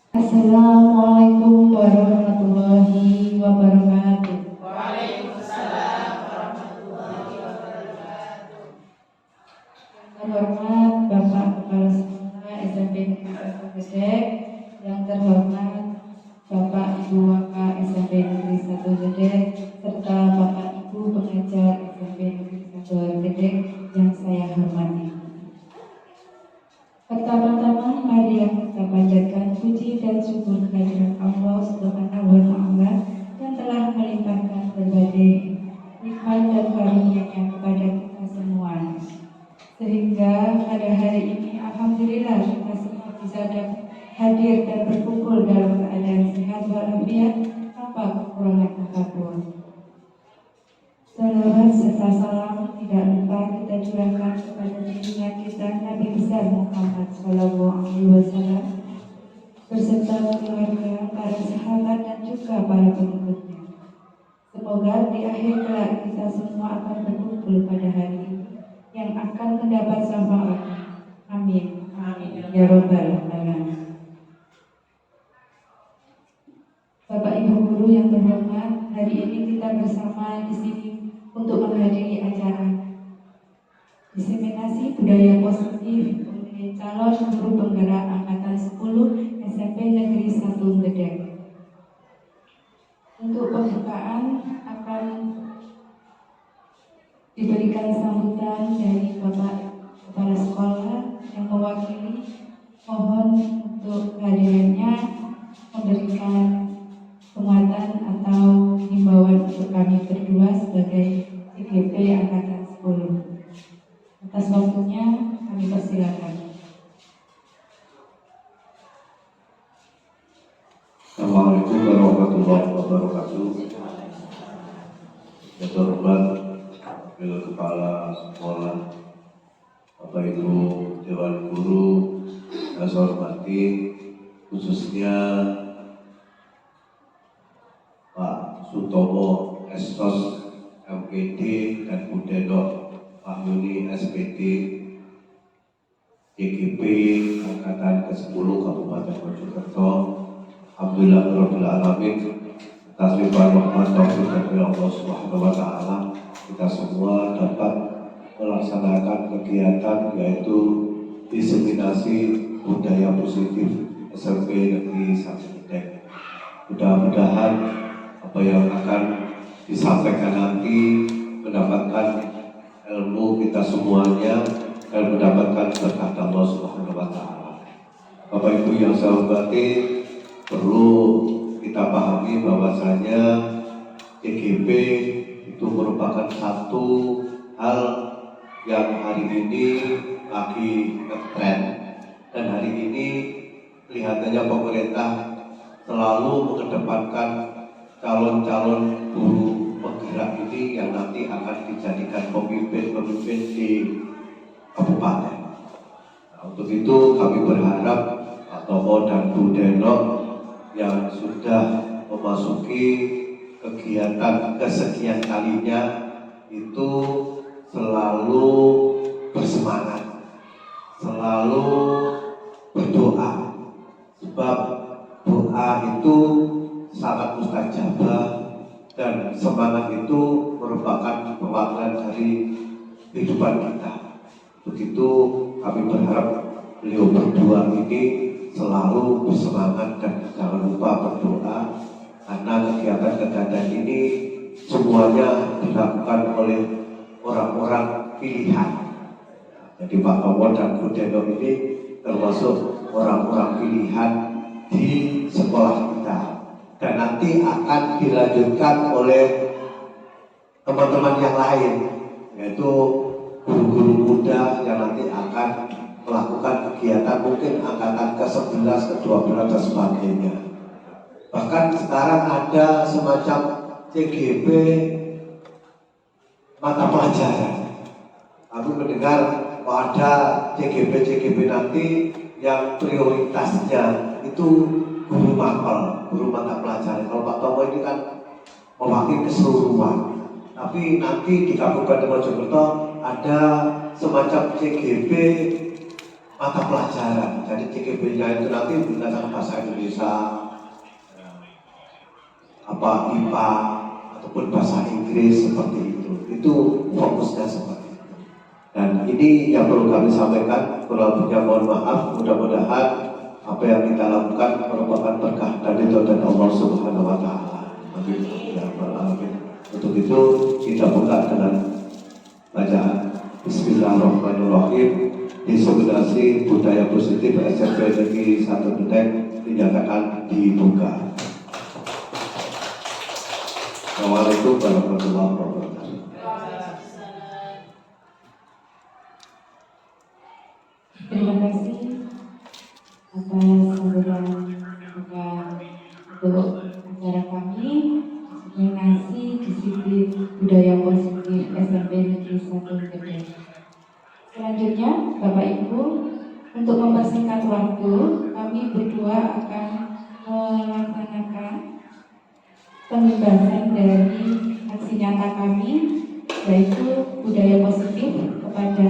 Assalamualaikum warahmatullahi wabarakatuh. Waalaikumsalam warahmatullahi wabarakatuh. Terhormat Bapak Kepala Sekolah SMP Negeri 1 Gedek, yang terhormat Bapak Ibu Waka SMP Negeri 1 Gedek, serta Bapak Ibu pengajar SMP Negeri 1 Gedek yang saya hormati. Pertama-tama marilah kita panjatkan puji dan syukur kehadirat Allah Subhanahu wa Ta'ala yang telah melimpahkan berbagai nikmat dan karunia-Nya kepada kita semua, sehingga pada hari ini alhamdulillah kita semua bisa hadir dan berkumpul dalam keadaan sehat walafiat tanpa kekurangan apapun. Salawat serta salam tidak lupa kita curahkan kepada junjungan kita Nabi besar Muhammad SAW beserta keluarga, para sahabat dan juga para pengikutnya. Semoga di akhir kelak kita semua akan berkumpul pada hari ini yang akan mendapat syafaat. Amin. Amin. Ya Rabbal Alamin. Bapak Ibu guru yang terhormat, hari ini kita bersama di sini untuk menghadiri acara diseminasi budaya positif mengenai calon guru penggerak angkatan 10 SMP Negeri 1 Gedek. Untuk pembukaan akan diberikan sambutan dari Bapak Kepala Sekolah yang mewakili. Mohon untuk kehadirannya memberikan penguatan atau himbauan untuk kami berdua sebagai CGP Angkatan 10. Atas waktunya kami persilakan. Assalamualaikum warahmatullahi wabarakatuh. Yang terhormat Wakil Kepala Sekolah, Bapak Ibu Dewan Guru, yang saya hormati khususnya Pak Sutomo Estos MPD dan Bu Denok Wahyuni SPD CGP Angkatan ke-10 Kabupaten Mojokerto. Alhamdulillahirabbil alamin, atas limpahan rahmat taufik dari Allah Subhanahu wa Ta'ala, kita semua dapat melaksanakan kegiatan yaitu diseminasi budaya positif SMP Negeri 1 Gedek. Mudah-mudahan apa yang akan disampaikan nanti mendapatkan ilmu kita semuanya dan mendapatkan berkat Allah Subhanahu wa Ta'ala. Bapak Ibu yang saya hormati, perlu kita pahami bahwasanya CGP itu merupakan satu hal yang hari ini lagi ngetren, dan hari ini kelihatannya pemerintah selalu mengedepankan calon-calon guru penggerak ini yang nanti akan dijadikan pemimpin-pemimpin di kabupaten. Nah, untuk itu kami berharap Pak Tomo dan Bu Denok yang sudah memasuki kegiatan kesekian kalinya itu selalu bersemangat, selalu berdoa, sebab doa itu sangat mustajabah dan semangat itu merupakan perwakilan dari kehidupan kita. Begitu kami berharap beliau berdua ini selalu bersemangat dan jangan lupa berdoa, karena kegiatan-kegiatan ini semuanya dilakukan oleh orang-orang pilihan. Jadi Pak Tomo dan Bu Denok ini termasuk orang-orang pilihan di sekolah kita. dan nanti akan dilanjutkan oleh teman-teman yang lain, yaitu guru-guru muda yang nanti akan melakukan kegiatan mungkin angkatan ke-11, ke-12 dan sebagainya. Bahkan sekarang ada semacam CGP mata pelajaran. Aku mendengar ada CGP nanti yang prioritasnya itu guru mapel, guru mata pelajaran. Kalau Pak Tomo ini kan mewakili keseluruhan. Tapi nanti di Kabupaten Mojokerto ada semacam CGP mata pelajaran. Jadi CGP-nya itu nanti berdasarkan bahasa Indonesia, IPA ataupun bahasa Inggris seperti itu. Itu fokusnya seperti itu. Dan ini yang perlu kami sampaikan. Kurang lebihnya mohon maaf. Mudah-mudahan apa yang kita lakukan merupakan berkah dan ridho dari Allah Subhanahu Wa Taala. Amin. Ya Rabbal Alamin. Untuk itu kita buka dengan bacaan Bismillahirrahmanirrahim. Inspirasi budaya positif SMP Negeri 1 Gedeng dinyatakan dibuka. Assalamualaikum warahmatullahi wabarakatuh. Terima kasih atas sambutan buka untuk acara kami, Inspirasi Disiplin Budaya Positif SMP Negeri 1 Gedeng. Selanjutnya, Bapak Ibu, untuk mempersingkat waktu, kami berdua akan melaksanakan penugasan dari aksi nyata kami, yaitu budaya positif kepada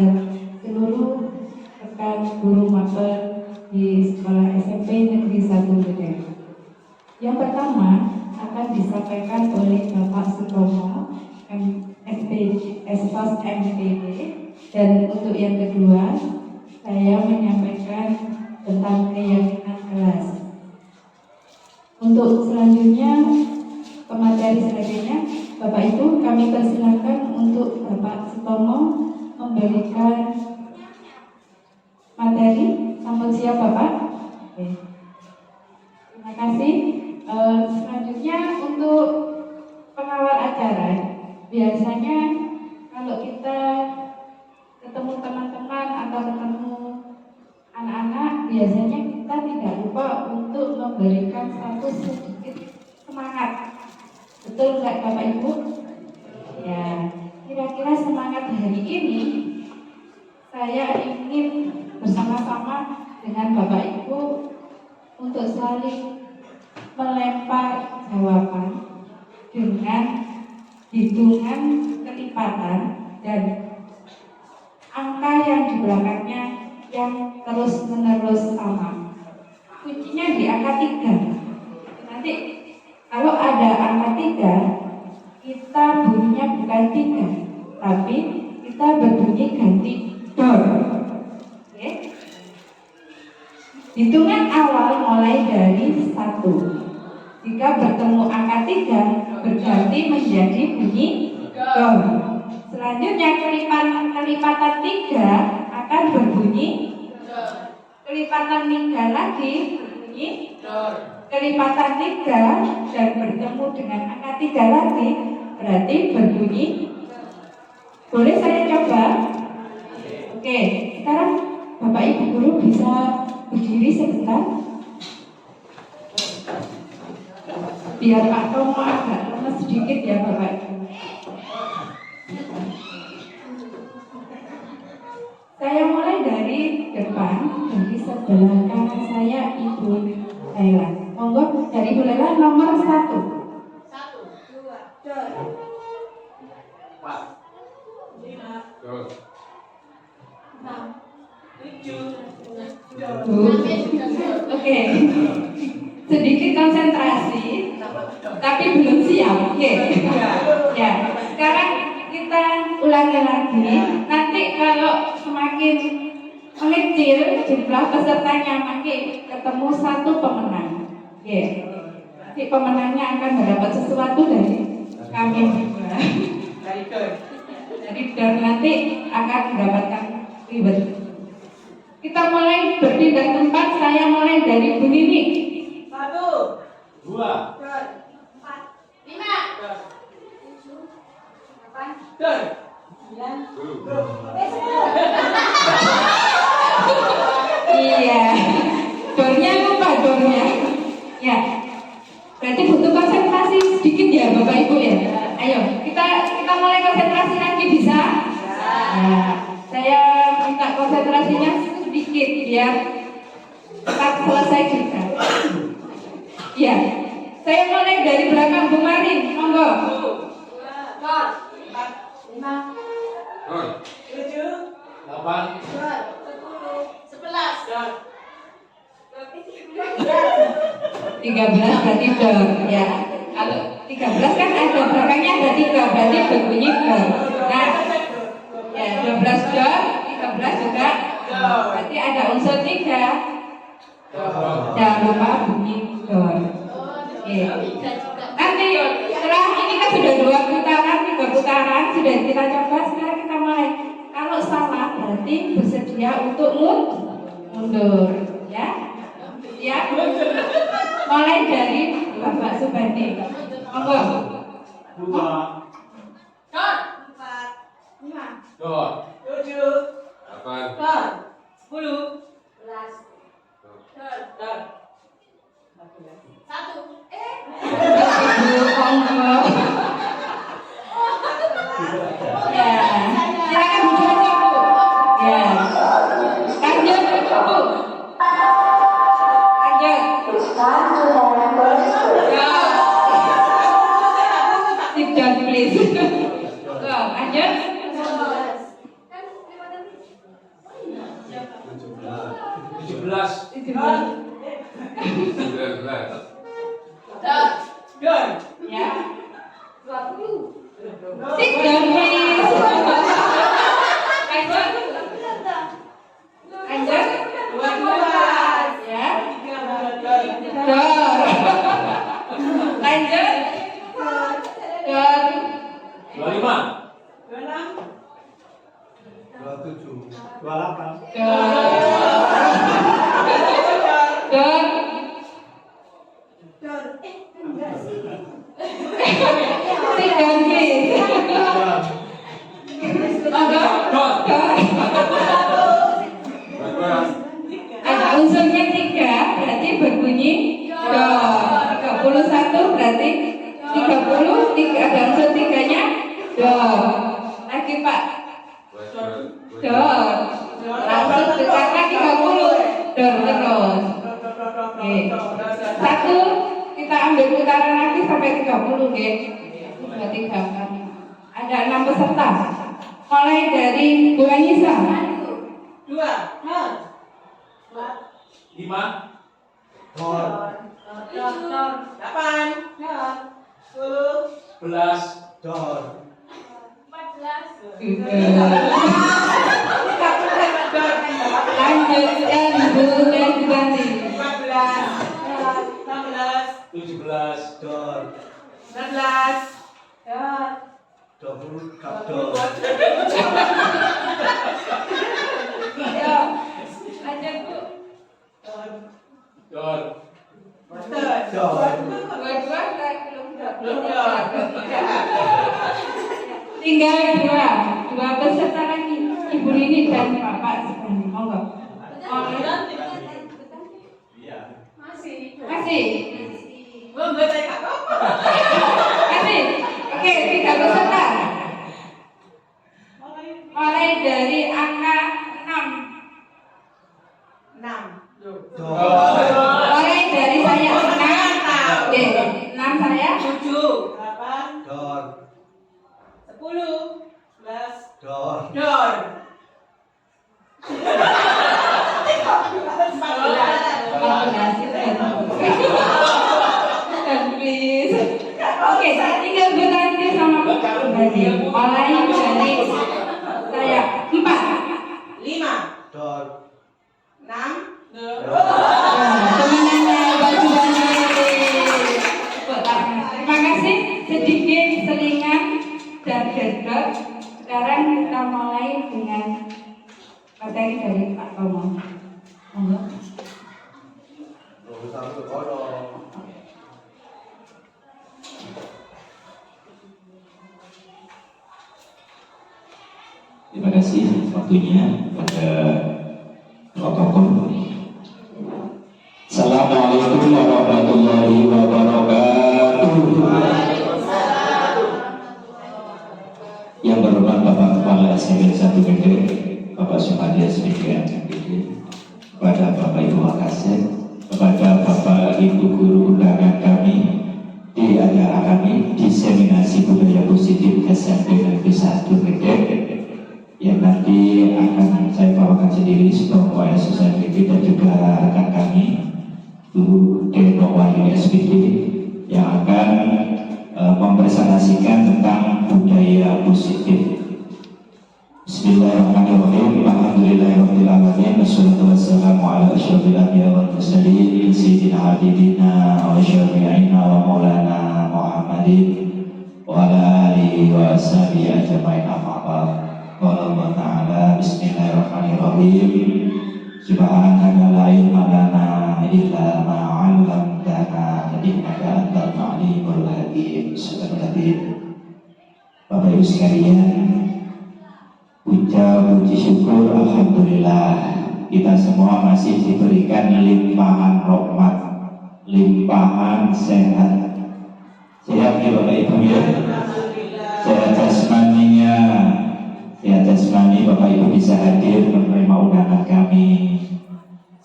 seluruh rekan guru mapel di sekolah SMP Negeri 1 Gedeng. Yang pertama akan disampaikan oleh Bapak Sutomo, Espas MPD, dan untuk yang kedua saya menyampaikan tentang keyakinan kelas. Untuk selanjutnya, pemateri selanjutnya, Bapak Ibu, kami persilakan untuk Bapak Sutomo memberikan materi. Sampun siap Bapak? Oke. Terima kasih. Selanjutnya untuk pengawal acara, biasanya kalau kita ketemu teman-teman atau ketemu anak-anak, biasanya kita tidak lupa untuk memberikan satu sedikit semangat. Betul nggak Bapak Ibu? Ya, kira-kira semangat hari ini saya ingin bersama-sama dengan Bapak Ibu untuk saling melempar jawaban dengan hitungan kelipatan dan angka yang di belakangnya yang terus-menerus sama. Kuncinya di angka 3. Nanti kalau ada angka 3, kita bunyinya bukan 3, tapi kita berbunyi ganti dor. Oke? Hitungan awal mulai dari 1. Jika bertemu angka 3, berganti menjadi bunyi dor. Selanjutnya kelipatan 3 akan berbunyi kelipatan 3 lagi berbunyi kelipatan 3 dan bertemu dengan angka 3 lagi berarti berbunyi. Boleh saya coba? Oke, sekarang Bapak Ibu guru bisa berdiri sebentar biar Pak Tomo agak lemes sedikit ya Bapak Ibu. Saya mulai dari depan, dari sebelah kanan saya Ibu Laila. Monggo dari Ibu Laila nomor 1. 1, 2, 4, 5, 6, 7. Oke. Sedikit konsentrasi, tapi belum siap. Oke. Ya. Sekarang kita ulangi lagi. Nanti kalau semakin mengecil jumlah pesertanya, makin ketemu satu pemenang. Oke. Nanti pemenangnya akan mendapat sesuatu dari kami juga. Jadi dan nanti akan mendapatkan reward. Kita mulai berpindah tempat. Saya mulai dari Bu Nini. 1, 2, 3, Iya. Dornya lupa dornya. Ya. Berarti butuh konsentrasi sedikit ya Bapak Ibu ya. Ayo kita mulai konsentrasi lagi bisa? Nah, saya minta konsentrasinya sedikit biar cepat selesai juga. Iya. Saya mulai dari belakang Bu Marin, monggo. 13 berarti dor ya. Kalau 13 kan ada belakangnya ada 3 berarti berbunyi dor. Nah, ya 12 dor, 13 juga dor. Berarti ada unsur 3. Jangan lupa bunyi dor. Oke. Nanti setelah ini kan sudah 2 putaran, 3 putaran sudah kita coba. Sekarang kita mulai. Kalau salah berarti bersedia untuk mundur ya. Ya, mulai dari Bapak Subandi. Monggo. 2 Dor. 4 5 Dor. 7 8. Dor 10 11. Dor. Dor 1. Monggo. Ya, silakan duduk Bu. Ya. Lanjut Bu. Sit down please. Go, lanjut. 17. 19. Dor Ya. 20. Sit down please. Lanjut. Lanjut. 12 Ya. 13 Dor. Lanjut. Dor. 25. 26 27, 28, Dor. Dor. Dor enggak sih Sit down please. Monggo. Dor. Dor. 12. Ada unsurnya 3 berarti berbunyi dor. 31 berarti 30 ada unsur 3-nya dor. Lagi Pak. Dor. Langsung karena 30 dor terus. Oke. 1 kita ambil putaran lagi sampai 30 nggih. 2 3 4. Ada 6 peserta. Mulai dari Bu Anissa. 2 Dor 5. Dor, 8 Dor 10 11. Dor, 14 Lanjutkan Bu dan Subandi. 15 17. Dor, 19 Dor 20, Dor, Ayo, lanjut Bu. Dor. Dor, Dua-dua belum Belum dor. Dor Tinggal 2 peserta lagi. Ibu Lini dan Bapak Subandi. Monggo. Masih. Masih. Oke, 3 peserta. Mulai dari angka 6. 6 Dor, Mulai dari saya 6. Oke, 6 saya. 7 8 Dor, 10 11 Dor, Dor 14. Dan please. Oke, tinggal bertanya sama Bapak Subandi. Mulai dari saya 4. 5 Dor, 6 Temenannya Pak Subandi. Tepuk tangan. Terima kasih. Sedikit selingan dan gedor. Sekarang kita mulai dengan materi dari Pak Tomo. Monggo. 21, Dor, kasih waktunya pada protokol. Assalamualaikum warahmatullahi wabarakatuh. Yang berhormat Bapak Kepala SMP 1 Gede, Bapak Suhadi SPDN Gede, kepada Bapak Ibu Wakasek, kepada Bapak Ibu Guru undangan kami di acara kami diseminasi budaya positif SMP Negeri 1 Gede, yang nanti akan saya bawakan sendiri sebuah OSSN Gede dan juga rekan kami Bu Deno Wahyu SPD yang akan mempresentasikan tentang budaya positif. Bismillahirrahmanirrahim. Alhamdulillahirabbil alamin. Wassalatu wassalamu ala asyrofil anbiya'i wal mursalin sayyidina habibina wa syafi'ina wa maulana Muhammadin wa ala alihi wa ashabihi ajma'in. Amma ba'd. Qala Allah ta'ala bismillahirrahmanirrahim. Subhanaka la ilma lana illa ma 'allamtana innaka antal 'alimul hakim. Bapak Ibu sekalian, puji syukur alhamdulillah kita semua masih diberikan limpahan rahmat, limpahan sehat. Sehat ya Bapak Ibu ya. Sehat jasmaninya, sehat jasmani Bapak Ibu bisa hadir menerima undangan kami.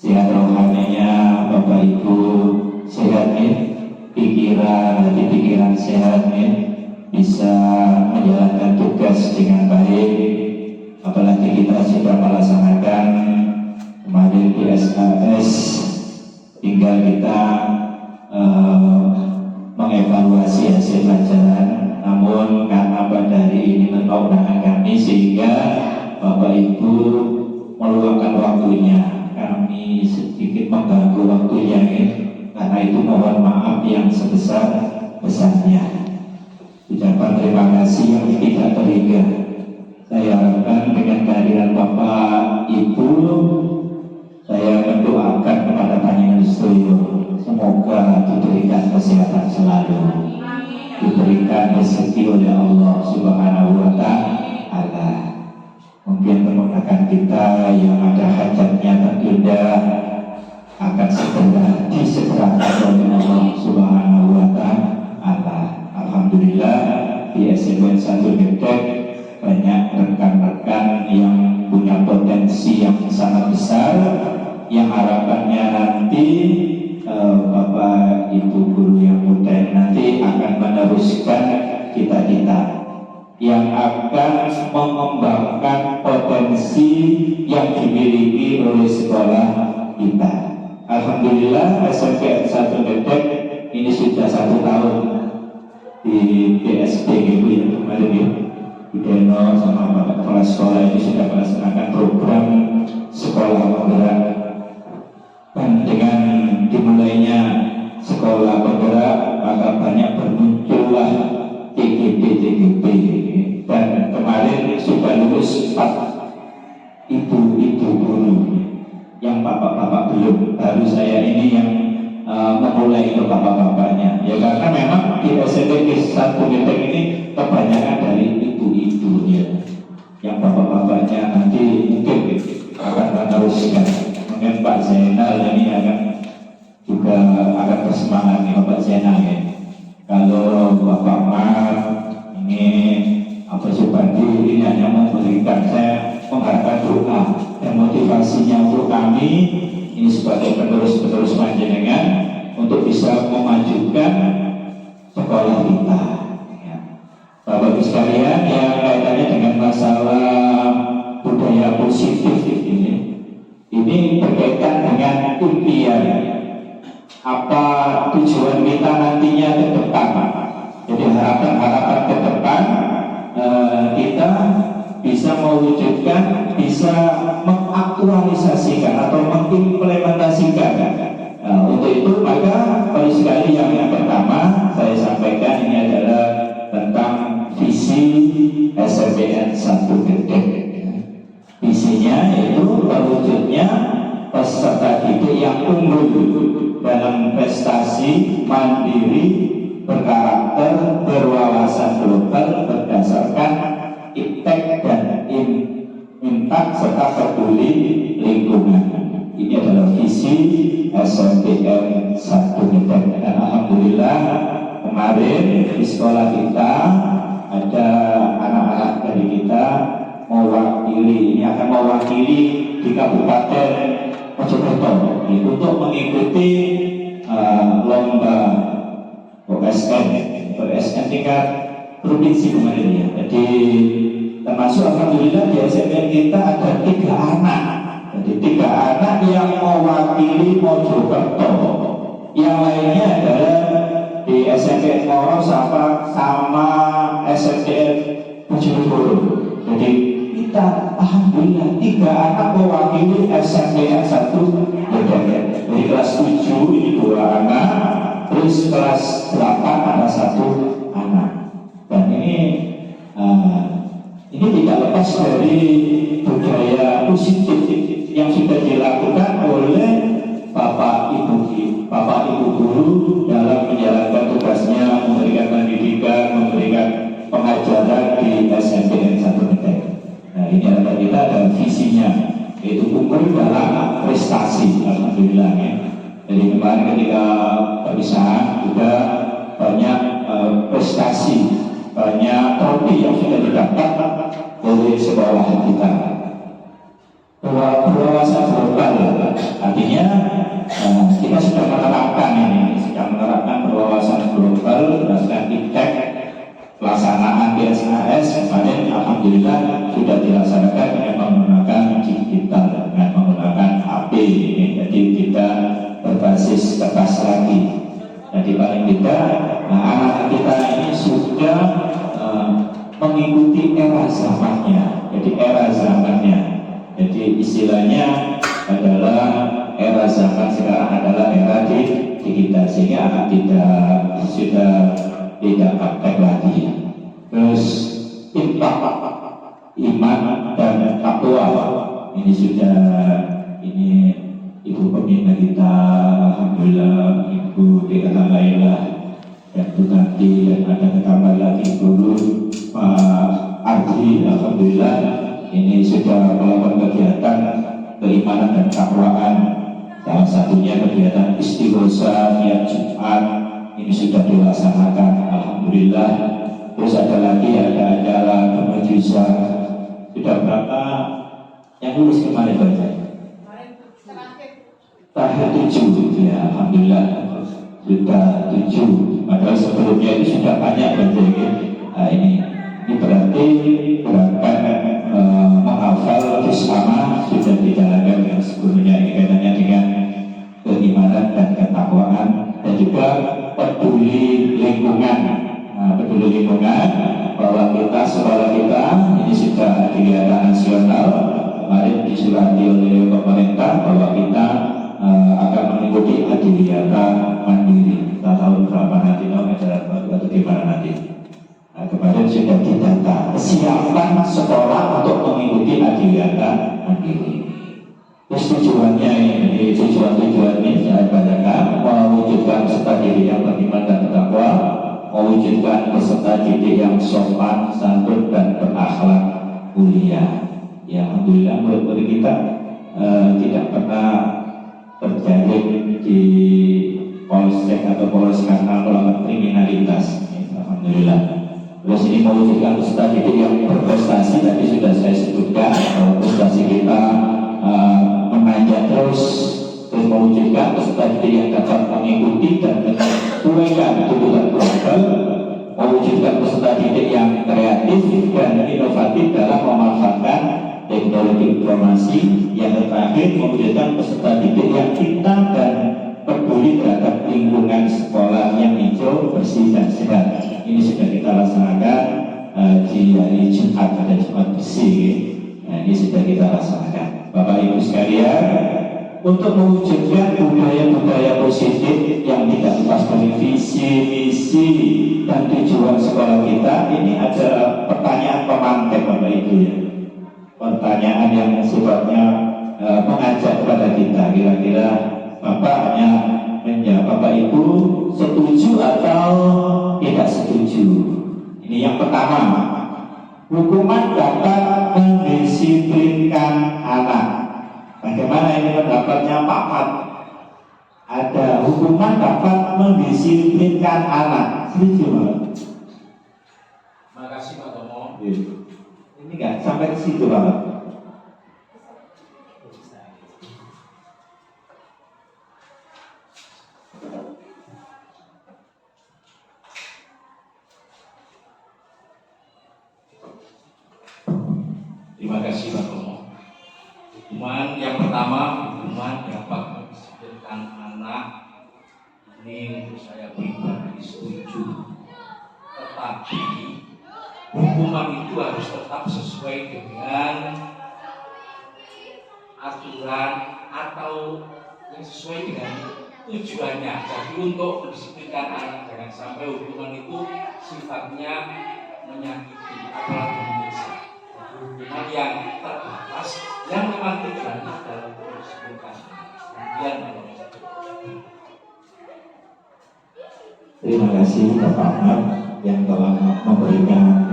Sehat rohaninya Bapak Ibu sehat nih, pikiran, hati pikiran sehat nih, bisa menjalankan tugas dengan baik. Apalagi kita sudah melaksanakan kemarin di SKS, tinggal kita mengevaluasi hasil pelajaran. Namun karena pada hari ini menerima undangan kami, sehingga Bapak Ibu meluangkan waktunya. Kami sedikit mengganggu waktunya ya. Karena itu mohon maaf yang sebesar-besarnya. Ucapan terima kasih yang tidak terhingga. Saya harapkan dengan kehadiran Bapak Ibu, saya mendoakan kepada Panjenengan sedaya semoga diberikan kesehatan selalu, diberikan rezeki oleh Allah Subhanahu wa Ta'ala. Mungkin teman-teman kita yang ada hajatnya tertunda akan segera disegerakan oleh Allah Subhanahu wa Ta'ala. Alhamdulillah di SMP 1 Depok banyak rekan-rekan yang punya potensi yang sangat besar, yang harapannya nanti Bapak Ibu guru yang muda nanti akan meneruskan cita-cita, yang akan mengembangkan potensi yang dimiliki oleh sekolah kita. Alhamdulillah SMP 1 Depok ini sudah 1 tahun di PSP gitu ya kemarin ya. Bu Deno sama Bapak Kepala Sekolah ini sudah melaksanakan program sekolah penggerak, dan dengan dimulainya sekolah penggerak maka banyak bermuncullah TGP, dan kemarin sudah lulus 4 ibu-ibu guru, yang bapak-bapak belum, baru saya ini yang memulai untuk bapak-bapaknya ya, karena memang di SMP 1 Genteng ini kebanyakan dari ibu-ibu ya, yang bapak-bapaknya nanti mungkin akan meneruskan. Mungkin Pak Zainal ini akan juga akan bersemangat nih Bapak Zainal ya. Kalau Bapak Mar ini apa Subandi ini hanya memberikan, saya mengharapkan doa dan motivasinya untuk kami ini sebagai penerus-penerus panjenengan untuk bisa memajukan sekolah kita ya. Bapak Ibu sekalian, yang kaitannya dengan masalah budaya positif ini berkaitan dengan impian, apa tujuan kita nantinya ke depan. Jadi harapan ke depan kita bisa mewujudkan, bisa mengaktualisasikan atau mengimplementasikan. Untuk itu maka Bapak sekali yang pertama saya sampaikan ini adalah tentang visi SMPN 1 Genteng. Visinya yaitu terwujudnya peserta didik yang unggul dalam prestasi, mandiri, berkarakter, berwawasan global berdasarkan iptek dan kemarin di sekolah kita ada anak-anak dari kita mewakili, ini akan mewakili di Kabupaten Mojokerto untuk mengikuti lomba OSN tingkat provinsi kemarin ya. Jadi termasuk alhamdulillah di SMN kita ada 3 anak. Jadi 3 anak yang mewakili Mojokerto. Yang lainnya adalah di SMPN Moro sama SMPN Mojokerto. Jadi kita alhamdulillah 3 anak mewakili SMPN 1 Berdaya. Dari kelas 7 ini 2 anak, terus kelas 8 ada 1 anak. Dan ini tidak lepas dari budaya positif yang sudah dilakukan oleh Bapak Ibu guru dalam menjalankan tugasnya, memberikan pendidikan, memberikan pengajaran di SMPN 1 Berdaya. Nah, ini kita ada visinya, yaitu unggul dalam prestasi, alhamdulillah ya. Jadi kemarin ketika perpisahan juga banyak prestasi, banyak trofi yang sudah didapat oleh sekolah kita. Berwawasan global, artinya kita sudah menerapkan berwawasan global berdasarkan IPTEK. Pelaksanaan BSAS kemarin alhamdulillah sudah dilaksanakan dengan menggunakan digital, dengan menggunakan HP. Jadi tidak berbasis kertas lagi. Jadi paling tidak anak-anak kita ini sudah mengikuti era zamannya. Jadi istilahnya adalah era zaman sekarang adalah era digital, sehingga anak sudah tidak praktek lagi. Terus iman dan takwa ini sudah Ibu pembina kita alhamdulillah, Ibu Deka Laila dan Bu Tanti, dan ada tambah lagi guru Pak Ardi, alhamdulillah ini sudah melakukan kegiatan keimanan dan takwaan. Salah satunya kegiatan istighosa tiap Jumat ini sudah dilaksanakan, alhamdulillah. Terus ada lagi ada acara pemujizat. Sudah berapa yang lulus kemarin baca? Terakhir 7 ya, alhamdulillah sudah 7. Padahal sebelumnya itu sudah banyak baca ya. Nah, ini berarti menghafal bersama sudah dijalankan yang sebelumnya, kaitannya dengan keimanan dan ketakwaan, dan juga peduli lingkungan. Peduli lingkungan bahwa kita sekolah kita ini sudah kegiatan nasional kemarin disurati oleh pemerintah bahwa kita akan mengikuti Adiwiyata Mandiri. Kita tahu berapa nanti ajaran baru atau gimana nanti. Nah, kemarin sudah didata kesiapan sekolah untuk mengikuti Adiwiyata Mandiri. Terus tujuannya ini, tujuannya saya bacakan, mewujudkan peserta didik yang beriman dan bertakwa, mewujudkan peserta didik yang sopan, santun dan berakhlak mulia. Ya, alhamdulillah murid-murid kita tidak pernah terjaring di polsek atau polres karena melakukan kriminalitas. Alhamdulillah. Terus ini mewujudkan peserta didik yang berprestasi, tadi sudah saya sebutkan bahwa prestasi kita menanjak terus mewujudkan peserta didik yang dapat mengikuti dan menyesuaikan tuntutan global, mewujudkan peserta didik yang kreatif dan inovatif dalam memanfaatkan teknologi informasi, yang terakhir mewujudkan peserta didik yang pintar dan peduli terhadap lingkungan sekolah yang hijau, bersih dan sehat. Ini sudah kita laksanakan di hari Jumat, pada Jumat bersih. Nah, ini sudah kita laksanakan. Bapak Ibu sekalian, untuk mewujudkan budaya-budaya positif yang tidak lepas dari visi, misi, dan tujuan sekolah kita, ini ada pertanyaan pemantik Bapak Ibu ya. Pertanyaan yang sifatnya mengajak kepada kita, kira-kira Bapak hanya menjawab, Bapak Ibu setuju atau tidak setuju. Ini yang pertama, hukuman dapat mendisiplinkan anak. Bagaimana ini pendapatnya Pak Mat? Ada hukuman dapat mendisiplinkan anak. Setuju Pak. Makasih Pak Tomo. Ini kan sampai ke situ Pak. Terima kasih Pak Tomo. Hukuman yang pertama, hukuman dapat mendisiplinkan anak. Ini untuk saya pribadi setuju. Tetapi hukuman itu harus tetap sesuai dengan aturan atau yang sesuai dengan tujuannya. Jadi untuk mendisiplinkan anak, jangan sampai hukuman itu sifatnya menyakiti apalagi menyiksa. Hukuman yang terbatas yang memang tujuannya adalah untuk mendisiplinkan. Kemudian Terima kasih Bapak Ahmad yang telah memberikan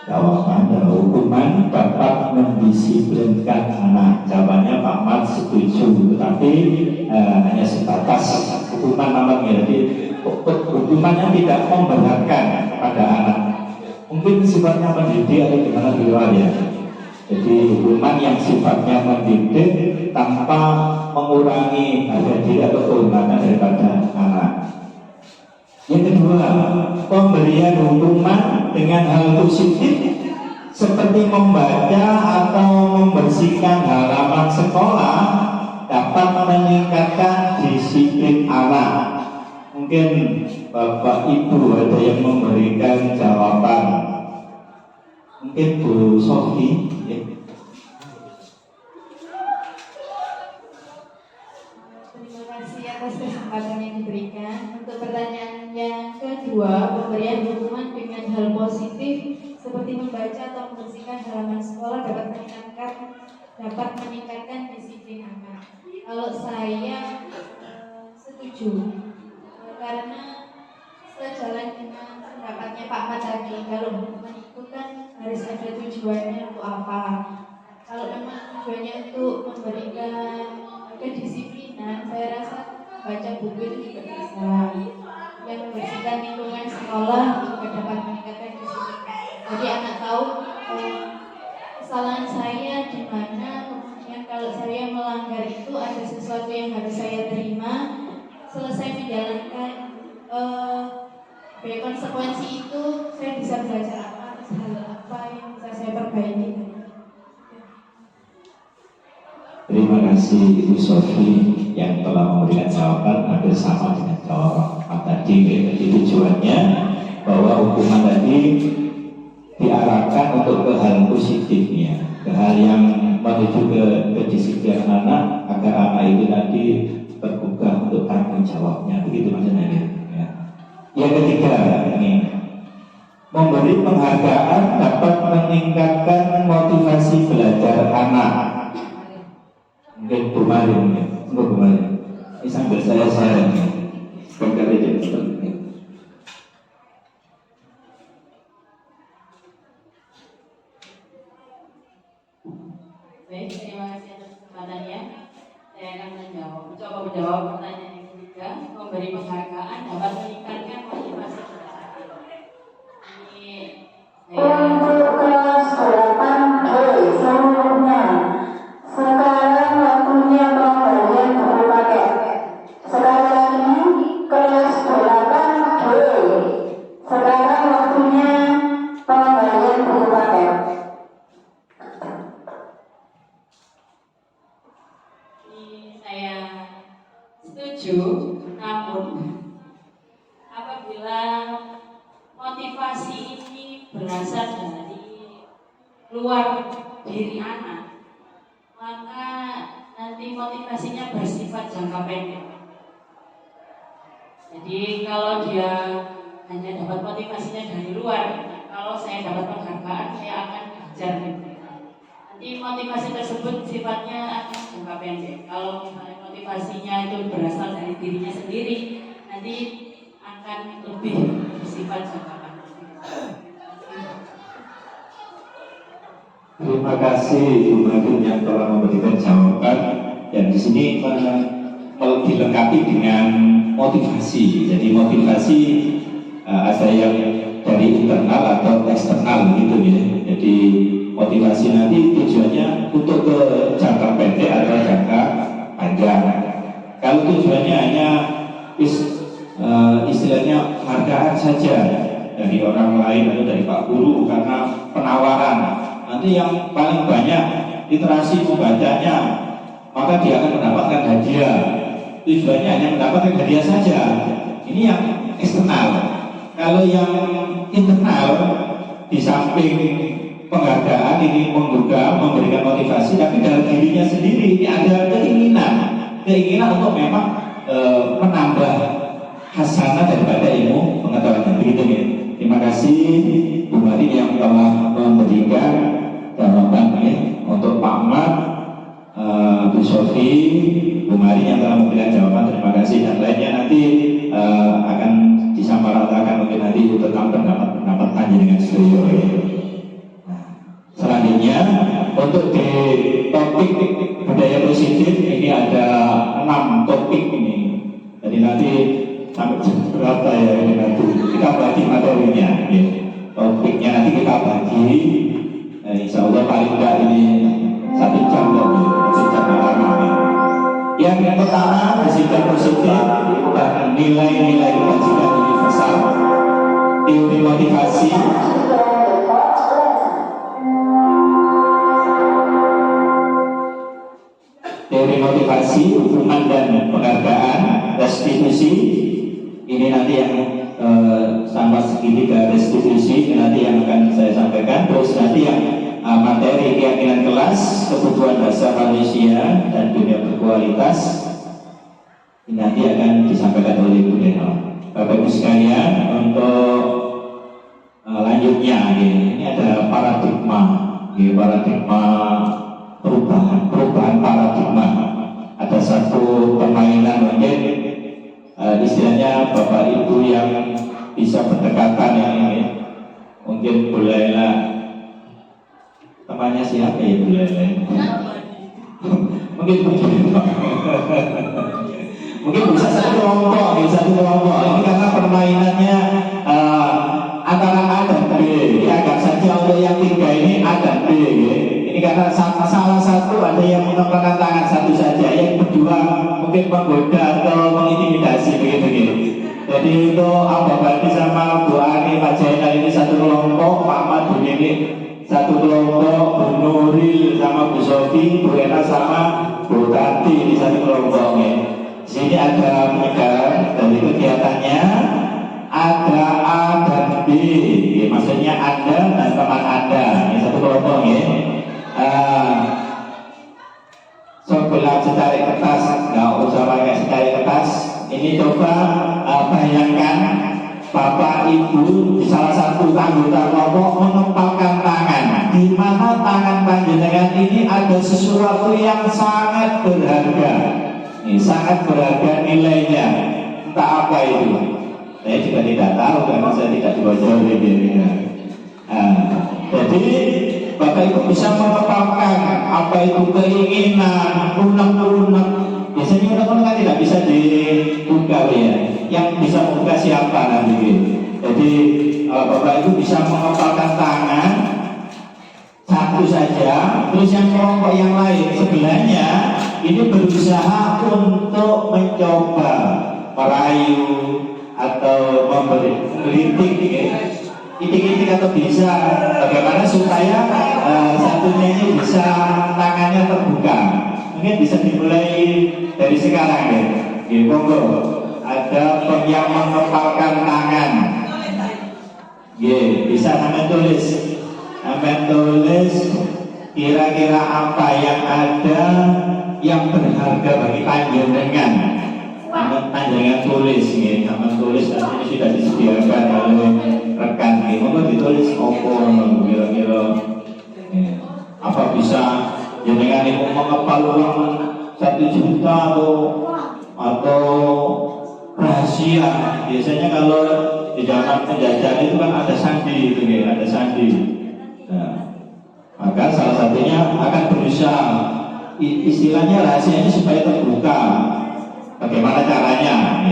jawaban bahwa hukuman dapat mendisiplinkan anak. Jawabannya Pak Ahmad setuju, tetapi hanya sebatas hukuman malam ya. Jadi hukumannya tidak memberatkan pada anak. Mungkin sifatnya mendidik atau gimana di luar ya. Jadi hukuman yang sifatnya mendidik tanpa mengurangi harga diri atau kehormatan daripada anak. Yang kedua, pemberian hukuman dengan hal positif seperti membaca atau membersihkan halaman sekolah dapat meningkatkan disiplin anak. Mungkin Bapak Ibu ada yang memberikan jawaban. Mungkin Bu Sofi ya. Terima kasih atas kesempatan yang diberikan. Untuk pertanyaan yang kedua, pemberian hukuman dengan hal positif seperti membaca atau membersihkan halaman sekolah dapat meningkatkan disiplin anak. Kalau saya setuju, karena sejalan dengan pendapatnya Pak Ahmad tadi, kalau hukuman itu kan harus ada tujuannya untuk apa. Kalau memang tujuannya untuk memberikan kedisiplinan, saya rasa baca buku itu juga bisa. Yang membersihkan lingkungan sekolah juga dapat meningkatkan disiplin. Jadi anak tahu kesalahan saya di mana, kemudian kalau saya melanggar itu ada sesuatu yang harus saya terima. Selesai menjalankan konsekuensi itu, saya bisa belajar apa, hal apa yang bisa saya perbaiki. Terima kasih Ibu Sofi yang telah memberikan jawaban hampir sama dengan jawaban tadi. Jadi tujuannya bahwa hukuman tadi diarahkan untuk ke hal positifnya, ke hal yang menuju ke kedisiplinan anak, agar anak itu tadi tergugah untuk tanggung jawabnya. Begitu maksudnya ya. Yang ketiga ini, memberi penghargaan dapat meningkatkan motivasi belajar anak. Mungkin Bu Marin ya, Bu Marin. Ini sambil saya share ya. Sebentar aja. Baik, terima kasih atas kesempatannya. Saya akan mencoba menjawab pertanyaan yang ketiga. Memberi penghargaan dapat meningkatkan motivasi belajar. Ini Untuk kelas 8B seluruhnya, sekarang waktunya pemberian buku paket. Sekali lagi, kelas 8B, sekarang waktunya pemberian buku paket. saya setuju, namun apabila motivasi ini berasal dari luar diri anak, maka nanti motivasinya bersifat jangka pendek. Jadi kalau dia hanya dapat motivasinya dari luar, kalau saya dapat penghargaan, saya akan kejar. Nanti motivasi tersebut sifatnya jangka pendek. Kalau misalnya motivasinya itu berasal dari dirinya sendiri, nanti akan lebih bersifat jangka pendek. Terima kasih Ibu Marin yang telah memberikan jawaban, dan di sini dilengkapi dengan motivasi. Jadi motivasi ada yang dari internal atau eksternal gitu ya. Jadi motivasi nanti tujuannya untuk ke jangka pendek atau jangka panjang. Kalau tujuannya hanya istilahnya hargaan saja dari orang lain atau dari Pak Guru karena penawaran, nanti yang paling banyak literasi membacanya maka dia akan mendapatkan hadiah. Tujuannya hanya mendapatkan hadiah saja. Ini yang eksternal. Kalau yang internal, di samping penghargaan ini menggugah, memberikan motivasi, tapi dalam dirinya sendiri ini ada keinginan untuk memang menambah hasanah daripada ilmu pengetahuan. Begitu ya. Terima kasih Bu Mari yang telah memberikan jawaban ya, untuk Pak Ahmad, Bu Sofi, Bu Mari yang telah memberikan jawaban. Terima kasih, dan lainnya nanti akan disamaratakan mungkin nanti untuk pendapat panjenengan sedaya. Selanjutnya untuk di topik budaya positif ini ada 6 topik ini. Jadi nanti sampai jam berapa ya ini nanti kita bagi materinya ya. Topiknya nanti kita bagi insya Allah paling tidak ini 1 jam lagi, 1 jam lama ya. Yang pertama bersikap positif dan nilai-nilai kebajikan universal, teori motivasi. Teori motivasi, hubungan dan penghargaan, restitusi. Ini nanti yang sama segitiga restitusi, ini nanti yang akan saya sampaikan. Terus nanti yang materi keyakinan kelas, kebutuhan dasar manusia dan dunia berkualitas, ini nanti akan disampaikan oleh Bu Deno. Bapak Ibu sekalian, untuk lanjutnya ini ada paradigma, paradigma perubahan paradigma. Ada satu permainan mungkin istilahnya Bapak Ibu yang bisa berdekatan yang ini mungkin bolehlah temannya siapa ya bolehlah mungkin mungkin bisa satu kelompok ini karena permainannya antara A dan B ya, anggap saja untuk yang 3 ini A dan B ya. Ini karena salah satu ada yang menempelkan tangan satu saja, yang kedua mungkin menggoda atau mengintimidasi begitu. Jadi itu Abah Badi sama Bu Ani, Pak Jainal ini satu kelompok, Pak Ahmad, Bu Nini satu kelompok, Bu Nuril sama Bu Sofi, Bu Ena sama Bu Tati ini satu kelompok ya. Sini ada penyegaran dari kegiatannya, ada A dan B ya, maksudnya Anda dan teman Anda ini satu kelompok ya. Sebelah secari kertas, nggak usah pakai secari kertas. Ini coba bayangkan Bapak Ibu salah satu anggota kelompok mengepalkan tangan, di mana tangan panjenengan ini ada sesuatu yang sangat berharga. Ini sangat berharga nilainya, entah apa itu. Saya juga tidak tahu karena saya tidak diwajari dia. Jadi Bapak Ibu bisa mengepalkan apa itu keinginan, unek-unek. Biasanya unek-unek kan tidak bisa dibuka ya. Yang bisa membuka siapa nanti. Jadi Bapak Ibu bisa mengepalkan tangan satu saja, terus yang kelompok yang lain sebelahnya ini berusaha untuk mencoba merayu atau mengelitik ya. Itik-itik atau bisa bagaimana supaya satunya ini bisa tangannya terbuka. Mungkin bisa dimulai dari sekarang ya. Monggo ada yang mengepalkan tangan. Bisa sampai tulis kira-kira apa yang ada yang berharga bagi panjenengan. Panjenengan tulis nih, sama tulis nanti sudah disediakan oleh rekan nih. Monggo ditulis opo kira-kira apa bisa jenengan ini mengepal uang 1 juta atau rahasia. Biasanya kalau di zaman penjajahan itu kan ada sandi itu nih, ada sandi. Nah, maka salah satunya akan berusaha istilahnya rahasianya supaya terbuka. Bagaimana caranya?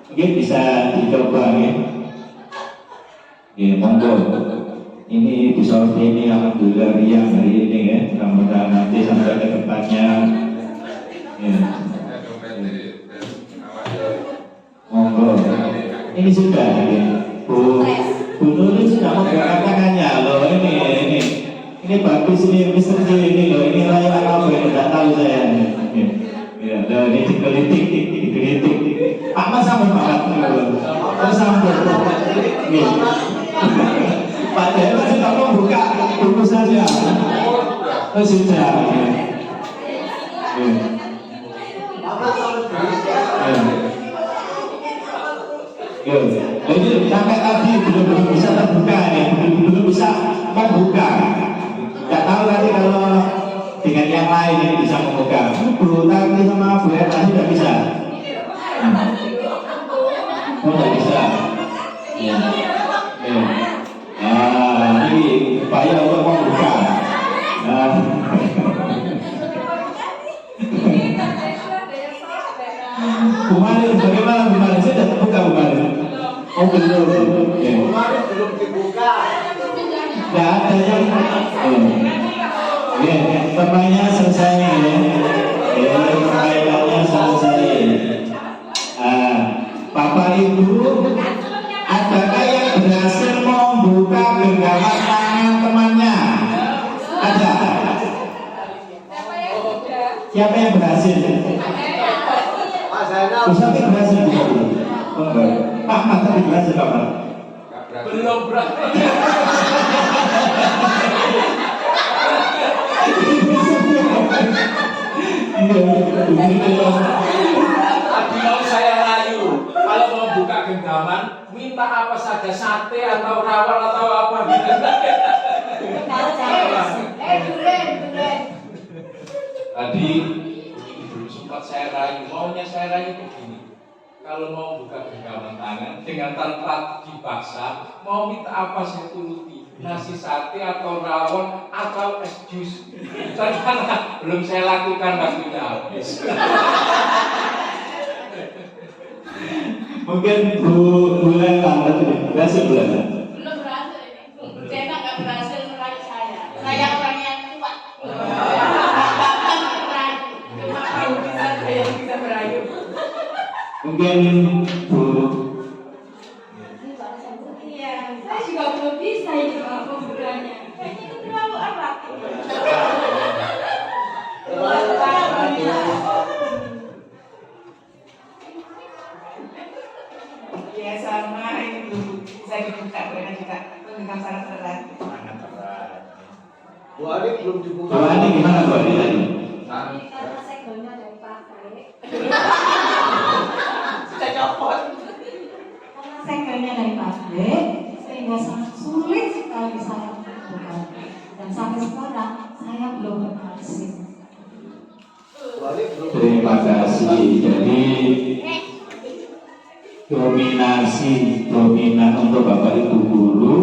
Mungkin bisa dicoba ya. Ya, monggo. Ini Bu Sofi ini alhamdulillah riang hari ini ya. Mudah-mudahan nanti sampai ke depannya. Ya. Monggo. Ini sudah ya. Bu Nurul sudah mau mengatakannya loh ini bagus ini Mr. J ini loh ini layak apa ya tidak tahu saya. Ya, loh ini dikritik. Pak Mas sama Pak Mas sama. Pak Dewa sudah mau buka buku saja. Oh sudah. Jadi sampai tadi belum bisa terbuka nih, belum bisa membuka. Tidak tahu nanti kalau dengan yang lain ini bisa membuka. Bu Tati sama Bu Eta sudah bisa. Tidak bisa. Ini upaya untuk membuka. Kemarin bagaimana kemarin sudah terbuka kemarin? Oh belum. Kemarin belum dibuka. Tidak ada yang. Ya, pertanyaannya selesai ya. Pertanyaannya selesai. Bapak Ibu, adakah yang berhasil membuka genggaman tangan temannya? Ada. Siapa yang berhasil? Pak Zainal. Siapa yang berhasil? Pak Ahmad tadi berhasil Pak Ahmad. Belum berhasil. Tadi mau saya rayu, kalau mau buka genggaman, minta apa saja, sate atau rawon atau apa gitu. Tadi belum sempat saya rayu, maunya saya rayu begini. Kalau mau buka genggaman tangan dengan tanpa dipaksa, mau minta apa saya turuti, nasi sate atau rawon atau es jus. Karena belum saya lakukan waktunya habis. Mungkin bulan berhasil bulan. Belum berhasil ini. Cena nggak berhasil meraih saya. Saya orang yang kuat. Cuma tahu bisa yang bisa merayu. Mungkin Bu. Iya, saya juga belum bisa ini Pak pembukanya. Kayaknya itu terlalu erat. Ya sama ini belum bisa dibuka karena juga mengenal sangat erat. Bu Ani belum dibuka. Bu Ani gimana Bu Ani tadi? Karena segelnya dari pabrik. Sudah copot. Karena segelnya dari pabrik, sehingga sangat sulit sekali saya membuka. Dan sampai sekarang saya belum berhasil. Bu Ani belum. Terima kasih. Jadi dominan untuk Bapak Ibu guru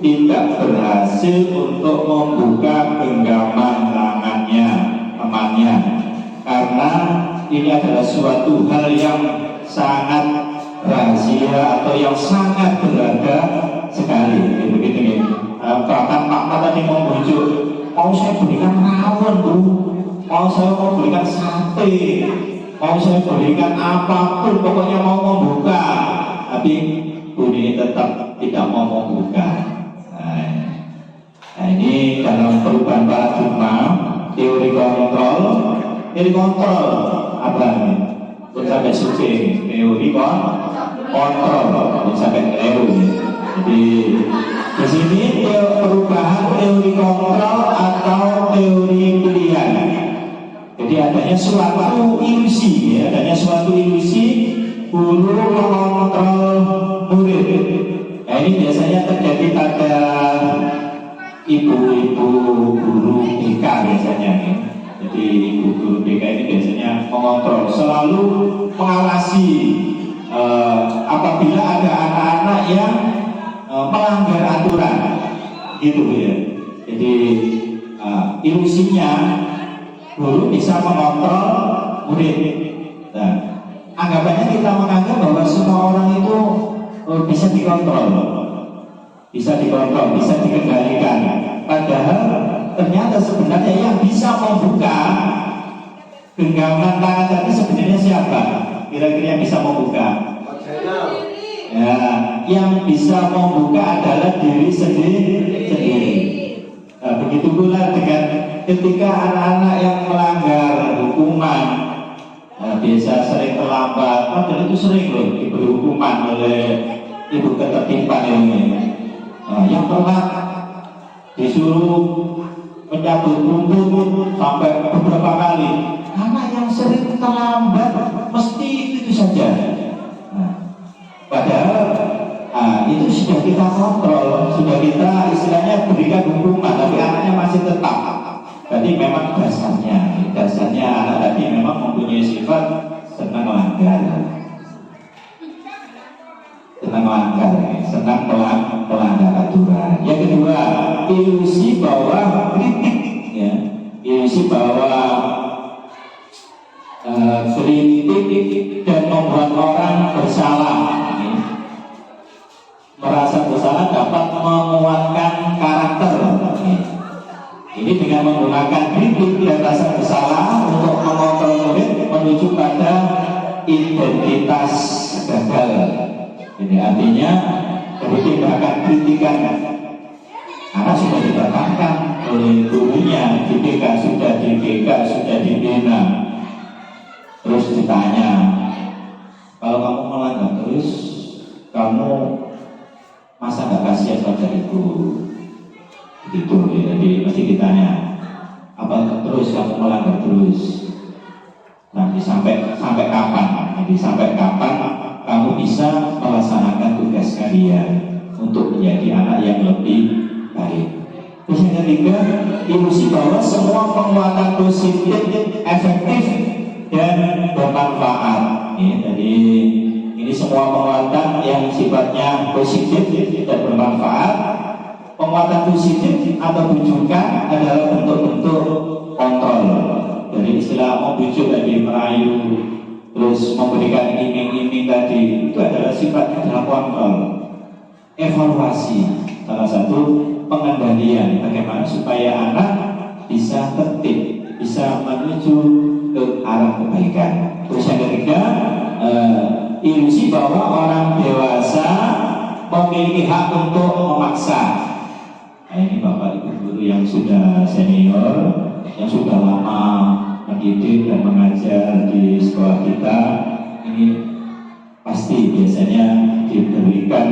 tidak berhasil untuk membuka genggaman tangannya temannya karena ini adalah suatu hal yang sangat rahasia atau yang sangat berharga sekali begitu ya. Bahkan Pak Mat tadi membujuk, mau saya berikan rawon Bu, mau saya mau berikan sate, mau saya berikan apapun, pokoknya mau membuka, tapi Bu ini tetap tidak mau membuka. Nah ini dalam perubahan paradigma teori kontrol apa nih? Pun sampai suci teori kontrol pun sampai keliru. Jadi di sini perubahan teori kontrol atau teori pilihan. Jadi adanya suatu ilusi, ya, adanya suatu ilusi guru mengontrol murid. Nah ini biasanya terjadi pada ibu-ibu guru BK biasanya. Ya. Jadi ibu guru BK ini biasanya mengontrol, selalu mengawasi apabila ada anak-anak yang melanggar aturan, gitu ya. Jadi ilusinya guru bisa mengontrol murid. Nah, anggapannya kita menganggap bahwa semua orang itu bisa dikontrol. bisa dikontrol, bisa dikendalikan. Padahal ternyata sebenarnya yang bisa membuka genggaman tangan tadi sebenarnya siapa? Kira-kira yang bisa membuka? Pak Zainal. Ya, yang bisa membuka adalah diri sendiri. Nah, begitu pula dengan ketika anak-anak yang melanggar hukuman, biasa sering terlambat, padahal itu sering loh diberi hukuman oleh ibu ketertiban ini. Yang pernah disuruh mencabut rumput sampai beberapa kali, anak yang sering terlambat mesti itu saja. Padahal itu sudah kita kontrol, sudah kita istilahnya berikan hukuman, tapi anaknya masih tetap. Jadi memang dasarnya anak tadi memang mempunyai sifat senang melanggar, senang melanggar aturan. Yang kedua, ilusi bahwa kritik, ya, ilusi bahwa kritik dan membuat orang bersalah, merasa bersalah dapat menguatkan karakter. Ini dengan menggunakan kritik dan rasa bersalah untuk mengontrol murid menuju pada identitas gagal. Ini artinya dari tindakan kritikan anak sudah dikatakan oleh gurunya, di BK sudah dibina. Terus ditanya, kalau kamu melanggar terus, kamu masa nggak kasihan pada ibu? Gitu ya. Jadi mesti ditanya, apa terus kamu melanggar terus? Nanti sampai kapan? Jadi sampai kapan kamu bisa melaksanakan tugas kalian untuk menjadi anak yang lebih baik? Terus yang ketiga, ilusi bahwa semua penguatan positif efektif dan bermanfaat. Jadi ini semua penguatan yang sifatnya positif dan bermanfaat. Penguatan positif atau bujukan adalah bentuk-bentuk kontrol. Jadi istilah membujuk tadi, merayu, terus memberikan iming-iming tadi, itu adalah sifatnya adalah kontrol. Evaluasi, salah satu pengendalian bagaimana supaya anak bisa tertib, bisa menuju ke arah kebaikan. Terus yang ketiga, ilusi bahwa orang dewasa memiliki hak untuk memaksa. Nah, ini Bapak Ibu guru yang sudah senior, yang sudah lama mendidik dan mengajar di sekolah kita, ini pasti biasanya diberikan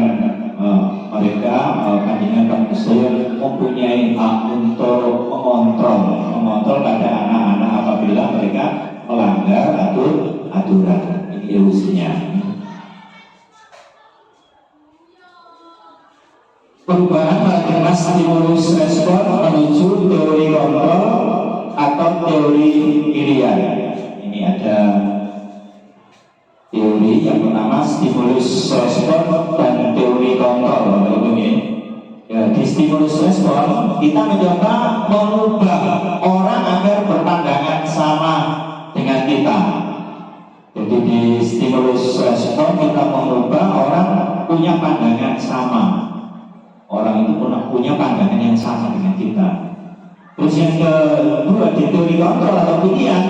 mereka kandungan manusia mempunyai hak untuk mengontrol pada anak-anak apabila mereka melanggar aturan. Ini ilusinya. Perubahan paradigma stimulus respon menuju teori kontrol atau teori pilihan. Ini ada teori yang bernama stimulus respon dan teori kontrol. Ya, di stimulus respon kita mencoba mengubah orang agar berpandangan sama dengan kita. Jadi di stimulus respon kita mengubah orang punya pandangan sama. Orang itu punya pandangan yang sama dengan kita. Terus yang kedua, di teori kontrol atau pilihan,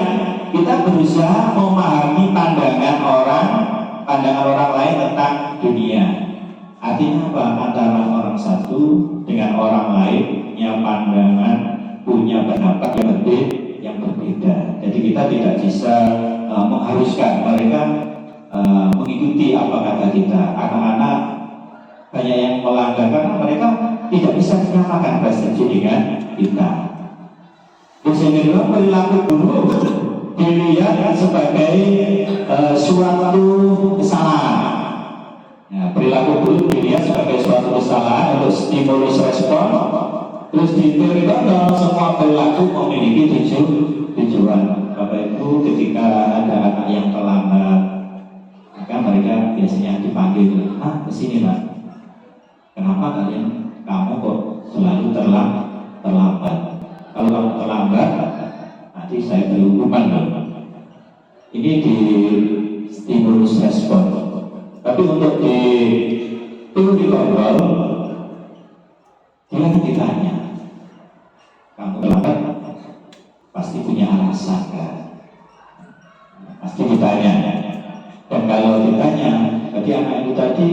kita berusaha memahami pandangan orang lain tentang dunia. Artinya apa? Antara orang satu dengan orang lain punya pandangan, punya pendapat yang berbeda. Jadi kita tidak bisa mengharuskan mereka mengikuti apa kata kita. Anak-anak banyak yang melanggar karena mereka tidak bisa menyamakan persepsi dengan kita. Terus yang kedua, perilaku guru dilihat sebagai suatu kesalahan. Ya, perilaku guru dilihat sebagai suatu kesalahan untuk stimulus respon. Terus di teori kontrol, semua perilaku memiliki tujuan. Bapak Ibu, ketika ada anak yang terlambat, maka mereka biasanya dipanggil, kesini Pak. Kenapa kamu kok selalu terlambat? Kalau kamu terlambat, nanti saya beri hukuman. Ini di stimulus respon. Tapi untuk di teori kontrol, dia ditanya, kamu lambat pasti punya alasan kan? Pasti ditanya. Dan kalau ditanya, berarti anak itu tadi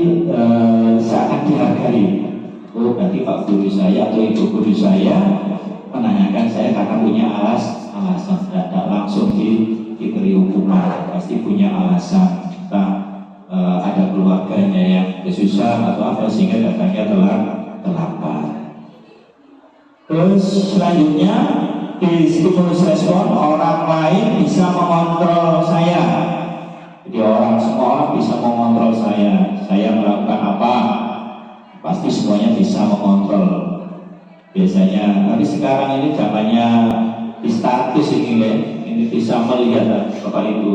seakan dihargai. Oh, berarti Pak Guru saya atau Ibu Guru saya menanyakan saya karena punya alasan. Tidak langsung diberi hukuman, pasti punya alasan. Entah ada keluarganya yang kesusahan atau apa sehingga datangnya terlambat. Terus selanjutnya di stimulus respon, orang lain bisa mengontrol saya. Jadi semua orang bisa mengontrol saya. Saya melakukan apa, pasti semuanya bisa mengontrol. Biasanya, tapi sekarang ini zamannya di status ini bisa melihat Bapak Ibu.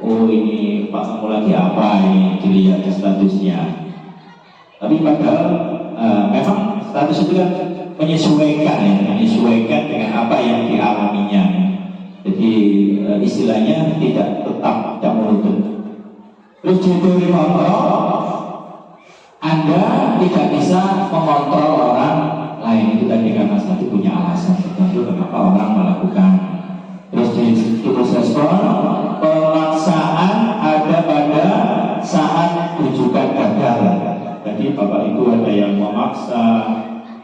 Oh, ini Pak kamu lagi apa ini, dilihat statusnya. Tapi padahal memang status itu kan menyesuaikan dengan apa yang dialaminya. Jadi istilahnya tidak tetap, tidak menuntut. Terus di teori kontrol, Anda tidak bisa mengontrol orang lain. Itu tadi karena satu punya alasan tertentu kenapa orang melakukan. Terus di stimulus respon, pemaksaan ada pada saat rujukan gagal. Jadi Bapak Ibu ada yang memaksa,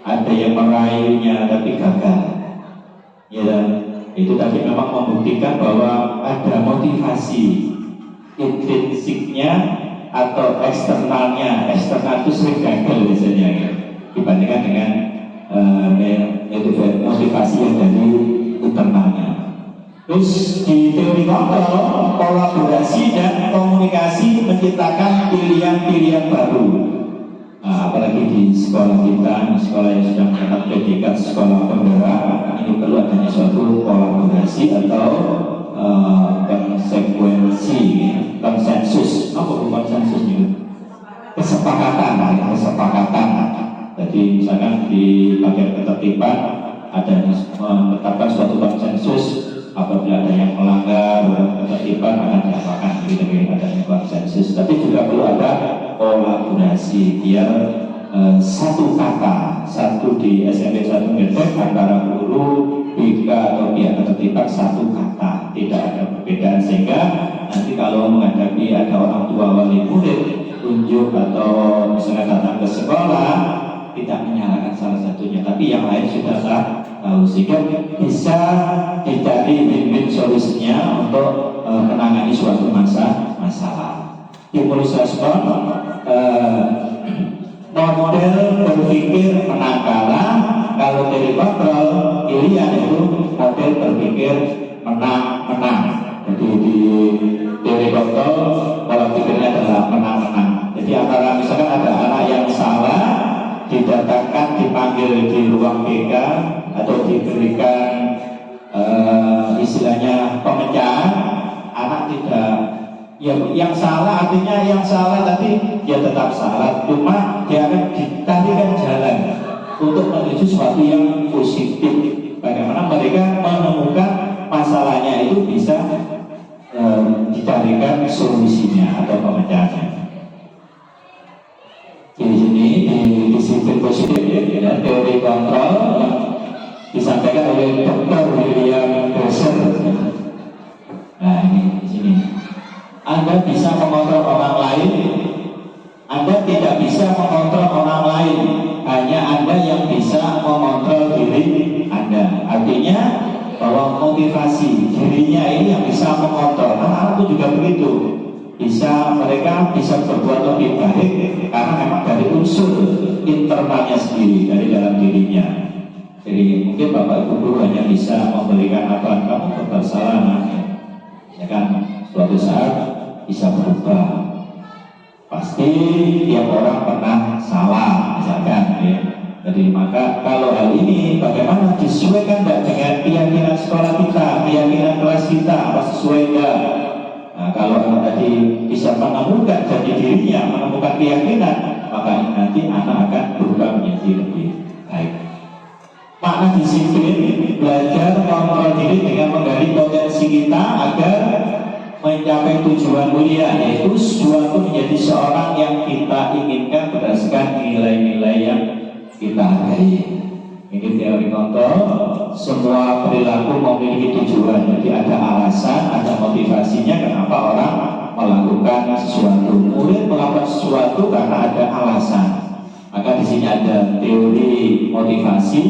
ada yang merayunya tapi gagal. Ya, itu tadi memang membuktikan bahwa ada motivasi intrinsiknya atau eksternalnya. Eksternal itu sering gagal biasanya ya, dibandingkan dengan motivasi yang dari internalnya. Terus di teori kontrol, kolaborasi dan komunikasi menciptakan pilihan-pilihan baru. Nah, apalagi di sekolah kita, sekolah yang sudah mendapat predikat sekolah penggerak, ini perlu adanya suatu kolaborasi atau konsensus. Apa itu konsensus itu? Kesepakatan. Jadi misalkan di bagian ketertiban ada menetapkan suatu konsensus, apabila ada yang melanggar ketertiban akan diapakan, gitu adanya konsensus. Tapi juga perlu ada kolaborasi biar satu kata, satu di SMP satu meter antara guru, BK atau pihak ketertiban satu kata, tidak ada perbedaan, sehingga nanti kalau menghadapi ada orang tua wali murid unjuk atau misalnya datang ke sekolah tidak menyalahkan salah satunya, tapi yang lain sudah tahu, sehingga bisa dicari win-win solusinya untuk menangani suatu masalah. Stimulus respon, model berpikir menang kalah. Kalau teori kontrol, pilihan itu model berpikir menang-menang. Jadi di teori kontrol, pola pikirnya adalah menang-menang. Jadi antara misalkan ada anak yang salah, didatangkan, dipanggil di ruang BK atau diberikan istilahnya pemecahan, anak tidak, ya yang salah artinya yang salah tadi dia tetap salah, cuma dia akan ditarikan jalan untuk menuju sesuatu yang positif. Bagaimana mereka menemukan masalahnya itu bisa dicarikan solusinya atau pemecahannya. Di sini di disiplin positif ya, teori kontrol disampaikan oleh Dr. William Glasser. Nah ini di sini. Anda bisa mengontrol orang lain, Anda tidak bisa mengontrol orang lain, hanya Anda yang bisa mengontrol diri Anda. Artinya bahwa motivasi dirinya ini yang bisa mengontrol. Anak-anak itu juga begitu. Mereka bisa berbuat lebih baik karena memang dari unsur internalnya sendiri, dari dalam dirinya. Jadi mungkin Bapak Ibu guru hanya bisa memberikan apa, kamu berbuat salah, ya kan, suatu saat bisa berubah. Pasti tiap orang pernah salah, misalkan ya. Jadi maka kalau hal ini bagaimana disesuaikan dengan keyakinan sekolah kita, keyakinan kelas kita, apa sesuai enggak? Nah, kalau anak tadi bisa menemukan jati dirinya, menemukan keyakinan, maka nanti anak akan berubah menjadi lebih baik. Makna disiplin, belajar mengontrol diri dengan menggali potensi kita agar mencapai tujuan mulia, yaitu suatu menjadi seorang yang kita inginkan berdasarkan nilai-nilai yang kita hargai. Ini teori kontrol. Semua perilaku memiliki tujuan, jadi ada alasan, ada motivasinya kenapa orang melakukan sesuatu. Murid melakukan sesuatu karena ada alasan. Maka di sini ada teori motivasi,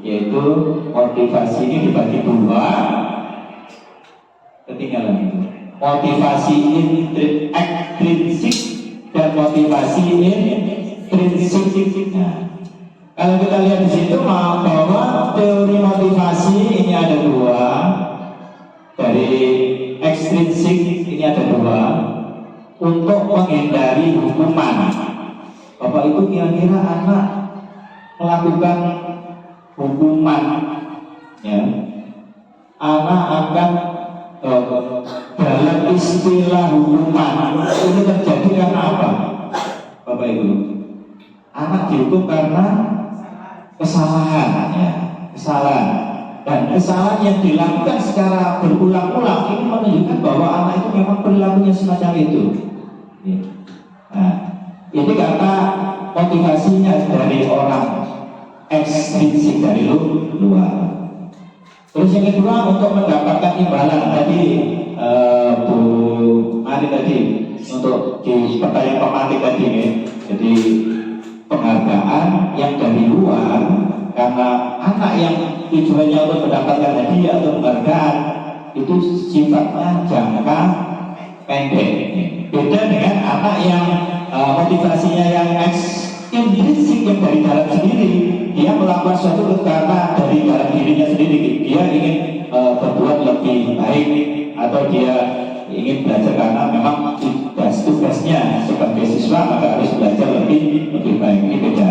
yaitu motivasi ini dibagi dua. Ketinggalan itu. Motivasi ekstrinsik dan motivasi intrinsik. Nah, kalau kita lihat di situ bahwa teori motivasi ini ada dua, dari ekstrinsik ini ada dua, untuk menghindari hukuman. Bapak Ibu kira-kira anak melakukan hukuman, ya, anak akan dalam istilah hukuman ini terjadi karena apa, Bapak Ibu? Anak dihukum karena kesalahan, ya, kesalahan, dan kesalahan yang dilakukan secara berulang-ulang ini menunjukkan bahwa anak itu memang perilakunya semacam itu. Nah, ini karena motivasinya dari orang ekstrinsik, dari luar. Terus yang kedua, untuk mendapatkan imbalan tadi, Bu Mari tadi, untuk di pertanyaan pematik tadi, ya. Jadi penghargaan yang dari luar, karena anak yang tujuannya untuk mendapatkan hadiah atau penghargaan itu sifatnya jangka pendek. Beda dengan anak yang motivasinya yang intrinsik, yang dari dalam sendiri. Dia melakukan sesuatu karena dari dalam dirinya sendiri. Dia ingin berbuat lebih baik, atau dia ingin belajar karena memang tugasnya sebagai siswa maka harus belajar lebih baik. Ini beda.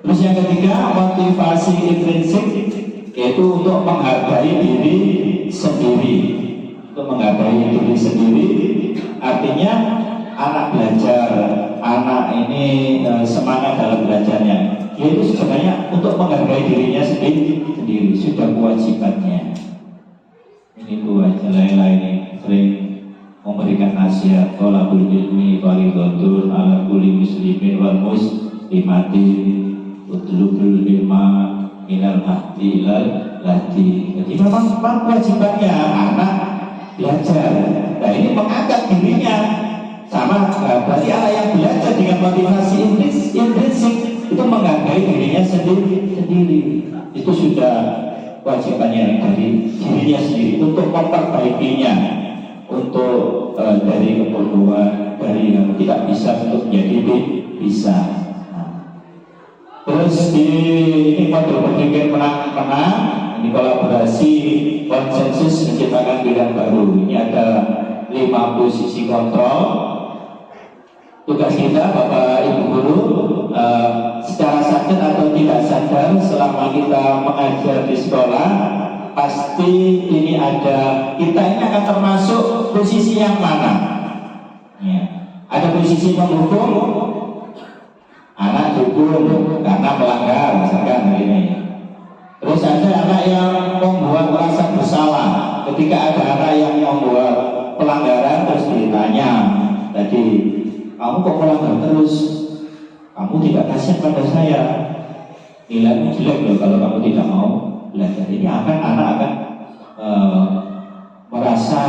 Terus yang ketiga, motivasi intrinsik, yaitu untuk menghargai diri sendiri. Untuk menghargai diri sendiri artinya anak belajar, anak ini semangat dalam belajarnya, yaitu sebenarnya untuk menghargai dirinya sendiri, sudah kewajibannya. Ini Bu Laila ini sering memberikan nasihat, thalabul ilmi fardhun ala kulli muslimin wal muslimatin, utlubul ilma minal mahdi ilal lahdi. Jadi memang kewajibannya anak belajar. Nah, ini mengangkat dirinya sama, berarti anak yang belajar dengan motivasi intrinsik itu menghargai dirinya sendiri. Itu sudah kewajibannya dari dirinya sendiri untuk memperbaikinya, untuk dari kebodohan, dari yang tidak bisa untuk menjadi bisa. Terus ini model berpikir menang-menang, ini kolaborasi konsensus menciptakan pilihan baru. Ini ada 5 posisi kontrol. Tugas kita Bapak Ibu Guru, secara sadar atau tidak sadar selama kita mengajar di sekolah, pasti ini ada, kita ini akan termasuk posisi yang mana, ya. Ada posisi menghukum, anak dihukum karena melanggar misalkan ini. Terus ada anak yang membuat merasa bersalah. Ketika ada anak yang membuat pelanggaran terus ditanya tadi, kamu kok melanggar terus? Kamu tidak kasihan pada saya. Nilaimu jelek loh kalau kamu tidak mau belajar. Ini anak akan merasa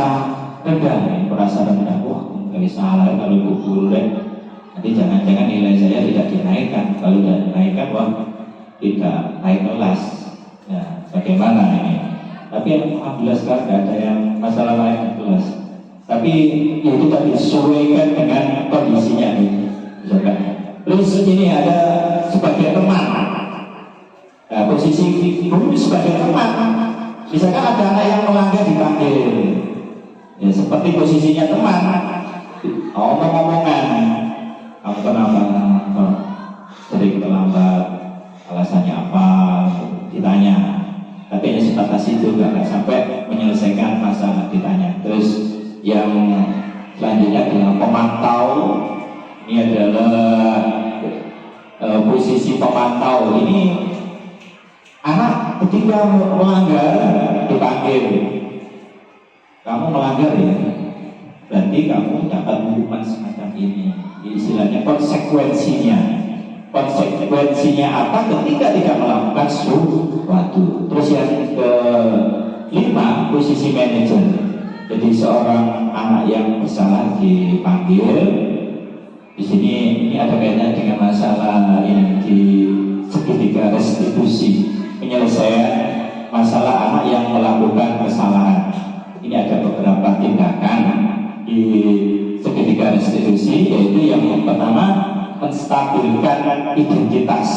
rendah, Wah, nggak salah kalau guru deh. Nanti jangan-jangan nilai saya tidak dinaikkan. Kalau tidak dinaikkan, wah, tidak naik kelas. Nah, bagaimana ini? Tapi alhamdulillah sekarang tidak ada yang masalah lain kelas. Tapi itu tadi disesuaikan dengan kondisinya, misalkan. Terus ini ada sebagai teman. Nah, posisi guru sebagai teman. Misalkan ada anak yang melanggar dipanggil, ya seperti posisinya teman. Omong-omongan, kamu kenapa sering terlambat? Alasannya apa? Ditanya. Tapi hanya sebatas itu, nggak sampai menyelesaikan masalah ditanya. Terus yang selanjutnya adalah pemantau. Ini adalah posisi pemantau. Ini anak ketika melanggar dipanggil, kamu melanggar ya, berarti kamu dapat hukuman semacam ini. Istilahnya konsekuensinya. konsekuensinya apa ketika tidak melakukan sesuatu. Terus yang kelima, posisi manajer. Jadi seorang anak yang bersalah dipanggil. Di sini ini ada kaitannya dengan masalah yang di segitiga restitusi, penyelesaian masalah anak yang melakukan kesalahan. Ini ada beberapa tindakan di segitiga restitusi, yaitu yang pertama, menstabilkan identitas.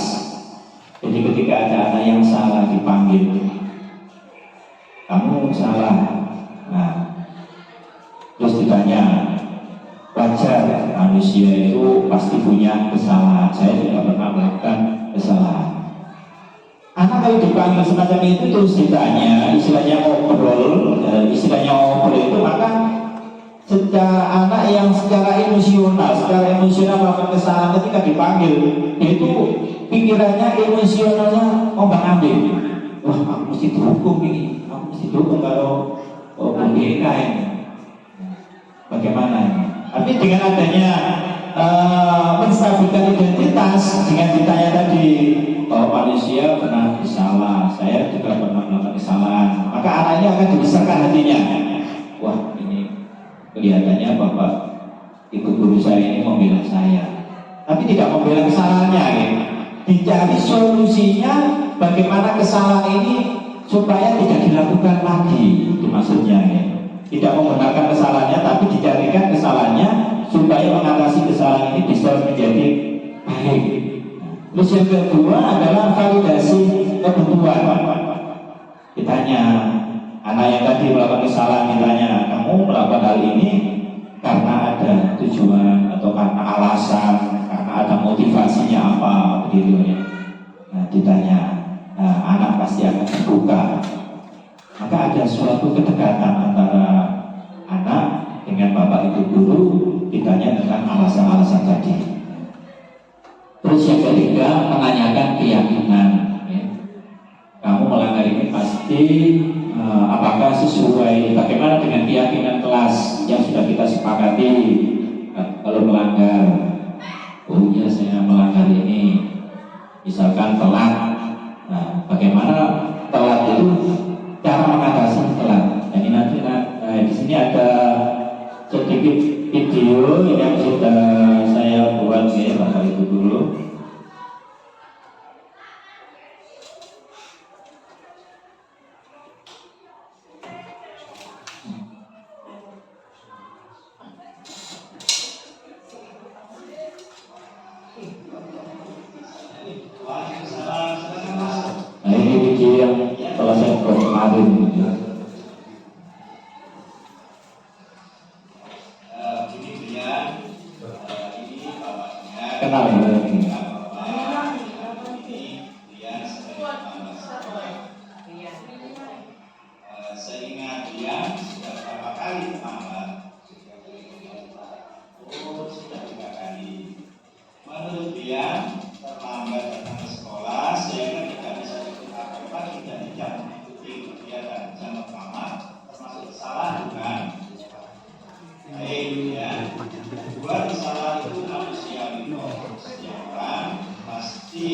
Jadi ketika ada anak yang salah dipanggil, kamu salah, nah, terus ditanya, wajar, manusia itu pasti punya kesalahan. Saya tidak pernah melakukan kesalahan. Anak kalau dipanggil semacam itu terus ditanya, istilahnya ngobrol itu, maka secara anak yang secara emosional melakukan kesalahan ketika dipanggil, itu pikirannya emosionalnya ombang-ambing. Wah, aku mesti dihukum ini, aku mesti dihukum kalau merdeka ini. Bagaimana ini? Tapi dengan adanya menstabilkan identitas, dengan ditanya tadi, manusia pernah bersalah, saya juga pernah melakukan kesalahan, maka anaknya akan dibesarkan hatinya. Wah, ini kelihatannya bapak ibu guru saya ini membela saya, tapi tidak membela kesalahannya, ya. Dicari solusinya bagaimana kesalahan ini supaya tidak dilakukan lagi, itu maksudnya, ya. Tidak membenarkan kesalahannya, tapi dicarikan kesalahannya supaya mengatasi kesalahan ini bisa menjadi baik. Terus yang kedua adalah validasi kebutuhan. Ditanya, anak yang tadi melakukan kesalahan, ditanya, kamu melakukan hal ini karena ada tujuan atau karena alasan, karena ada motivasinya apa, begitu ya. Nah, ditanya, anak pasti akan terbuka. Maka ada suatu kedekatan antara anak dengan bapak ibu guru, ditanya tentang alasan-alasan tadi. Terus yang ketiga, menanyakan keyakinan, ya. Kamu melanggar ini pasti apakah sesuai, bagaimana dengan keyakinan kelas yang sudah kita sepakati? Kalau melanggar, oh iya saya melanggar ini, misalkan telat. Nah, bagaimana telat itu, cara mengatasi telat. Jadi nanti di sini ada sedikit video yang sudah saya buat, ya Bapak Ibu dulu. Nah, ini video yang telah saya buat kemarin. Kenal ya? Seingat dia sudah berapa kali terlambat? Oh, sudah 3 kali. Menurut dia terlambat datang ke sekolah sehingga tidak bisa ikut apa tidak tidak mengikuti kegiatan jam pertama, termasuk kesalahan bukan? Baik ya. Dua kesalahan itu manusiawi. Setiap orang pasti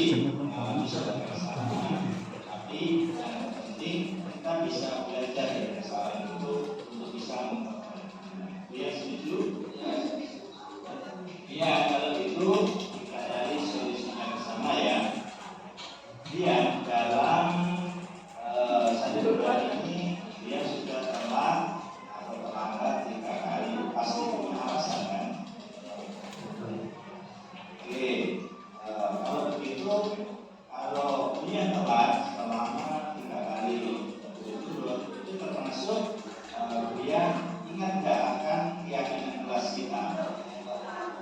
bisa berkesalahan. Tapi yang penting kita bisa belajar dari kesalahan itu untuk bisa memperbaiki. Dia setuju? Ya, kalau itu kita cari solusinya bersama ya. Dia dalam 1 bulan ini dia sudah telat atau terlambat 3 kali, pasti punya alasan kan? Oke, kalau begitu, kalau dia telat selama 3 kali itu termasuk dia ingat nggak akan keyakinan kelas kita.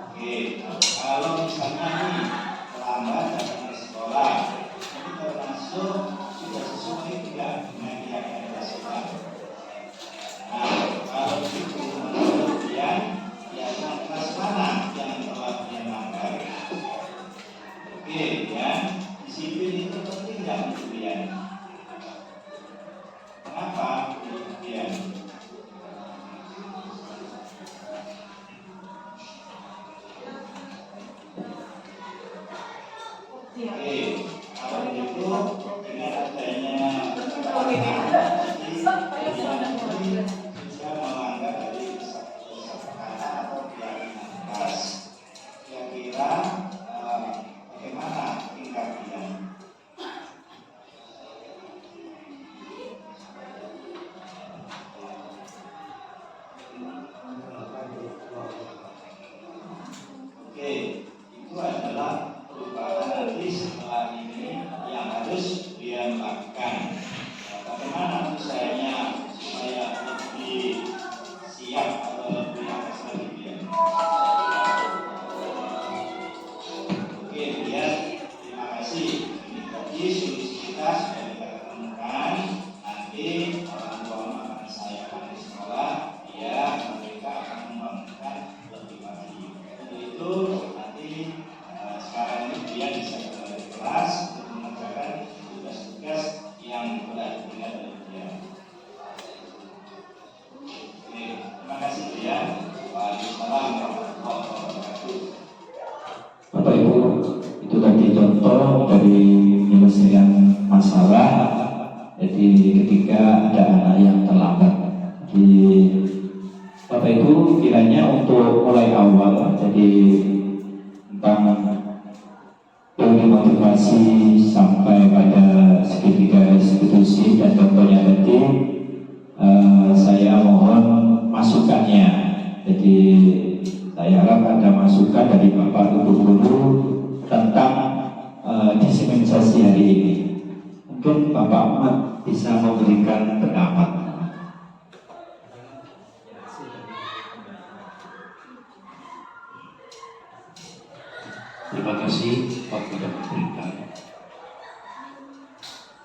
Oke, kalau misalnya nih terlambat datang ke sekolah, ini termasuk sudah sesuai tidak dengan keyakinan kelas kita. Nah, kalau itu menurut dia, keyakinan kelas mana yang telah dia langgar? Oke, ya, disiplin itu penting nggak menurut dia? Kenapa menurut dia? kalau begitu dengan adanya juga melanggar dari kesepakatan atau keyakinan keras. Kira-kira bagaimana tingkatnya? Oke, itu adalah perubahan nanti setelah ini yang harus dia lakukan. Bagaimana usahanya supaya lebih siap atau lebih atas lagi dia? Oke, dia terima kasih. Jadi solusi kita sudah kita ketemukan. Nanti orang tua akan saya di sekolah, mereka akan membangunkan lebih pagi. Untuk itu nanti sekarang ini dia bisa kembali ke kelas untuk mengerjakan tugas-tugas yang telah diberikan oleh dia. Oke, terima kasih dia. Waalaikumsalam warahmatullahi wabarakatuh. Bapak Ibu, itu tadi contoh dari penyelesaian masalah. Jadi ketika ada anak yang terlambat, jadi Bapak Ibu kiranya untuk mulai awal, jadi tentang motivasi sampai pada segitiga institusi dan contohnya tadi, saya mohon masukannya. Jadi saya harap ada masukan dari Bapak Ibu guru tentang dispensasi hari ini. Mungkin Bapak Ahmad bisa memberikan pendapat. Terima kasih waktu yang diberikan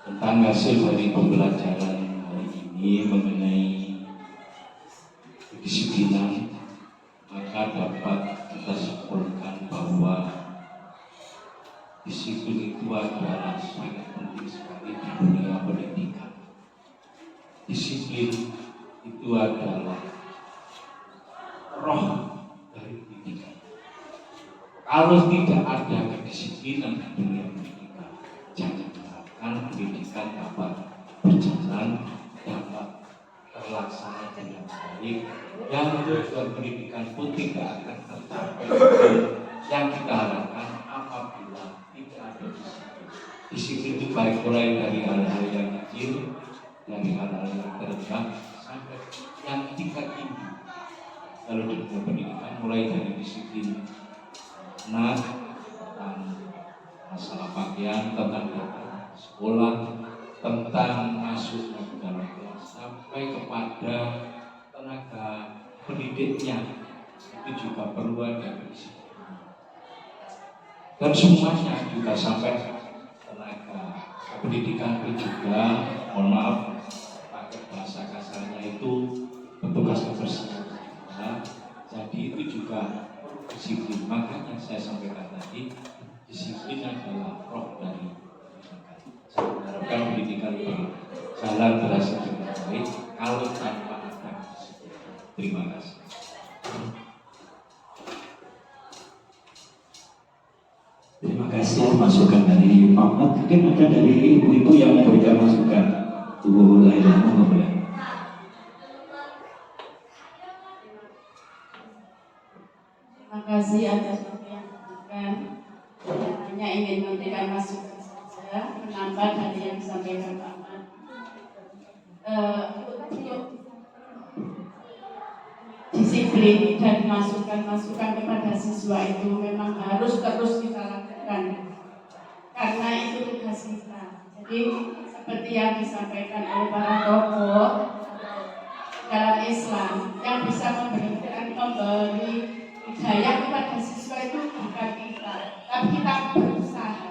tentang hasil dari pembelajaran hari ini mengenai kedisiplinan. Maka dapat kita simpulkan bahwa disiplin itu adalah sangat penting sekali di dunia pendidikan. Disiplin itu adalah roh dari pendidikan. Kalau tidak ada kedisiplinan di dunia pendidikan, jangan harapkan pendidikan dapat berjalan, dapat terlaksana dengan baik, dan tujuan pendidikan pun tidak akan tercapai. Yang kita harapkan apabila tidak ada disiplin. Disiplin itu baik mulai dari hal-hal yang kecil, dari hal-hal yang terendah sampai yang tingkat tinggi. Kalau di dunia pendidikan mulai dari disiplin tentang masalah pakaian, tentang datang sekolah, tentang masuk ke dalam kelas, sampai kepada tenaga pendidiknya, itu juga perlu ada disiplin. Dan semuanya juga sampai tenaga pendidikan itu juga, mohon maaf pakai bahasa kasarnya itu petugas kebersihan. Jadi itu juga disiplin. Makanya saya sampaikan tadi, disiplin adalah roh dari pendidikan. Saya mengharapkan pendidikan berjalan berhasil dengan baik kalau tanpa ada disiplin. Terima kasih. Terima kasih masukan dari Pak Ahmad. Mungkin ada dari ibu-ibu yang memberikan masukan. Ibu Laila, boleh. Terima kasih atas waktu yang diberikan. Hanya ingin memberikan masukan saja, menambah dari yang disampaikan Pak Ahmad. Disiplin dan masukan kepada siswa itu memang harus terus kita lakukan, karena itu tugas kita. Jadi seperti yang disampaikan oleh para tokoh dalam Islam, yang bisa memberi hidayah kepada siswa itu bukan kita, tapi kita berusaha.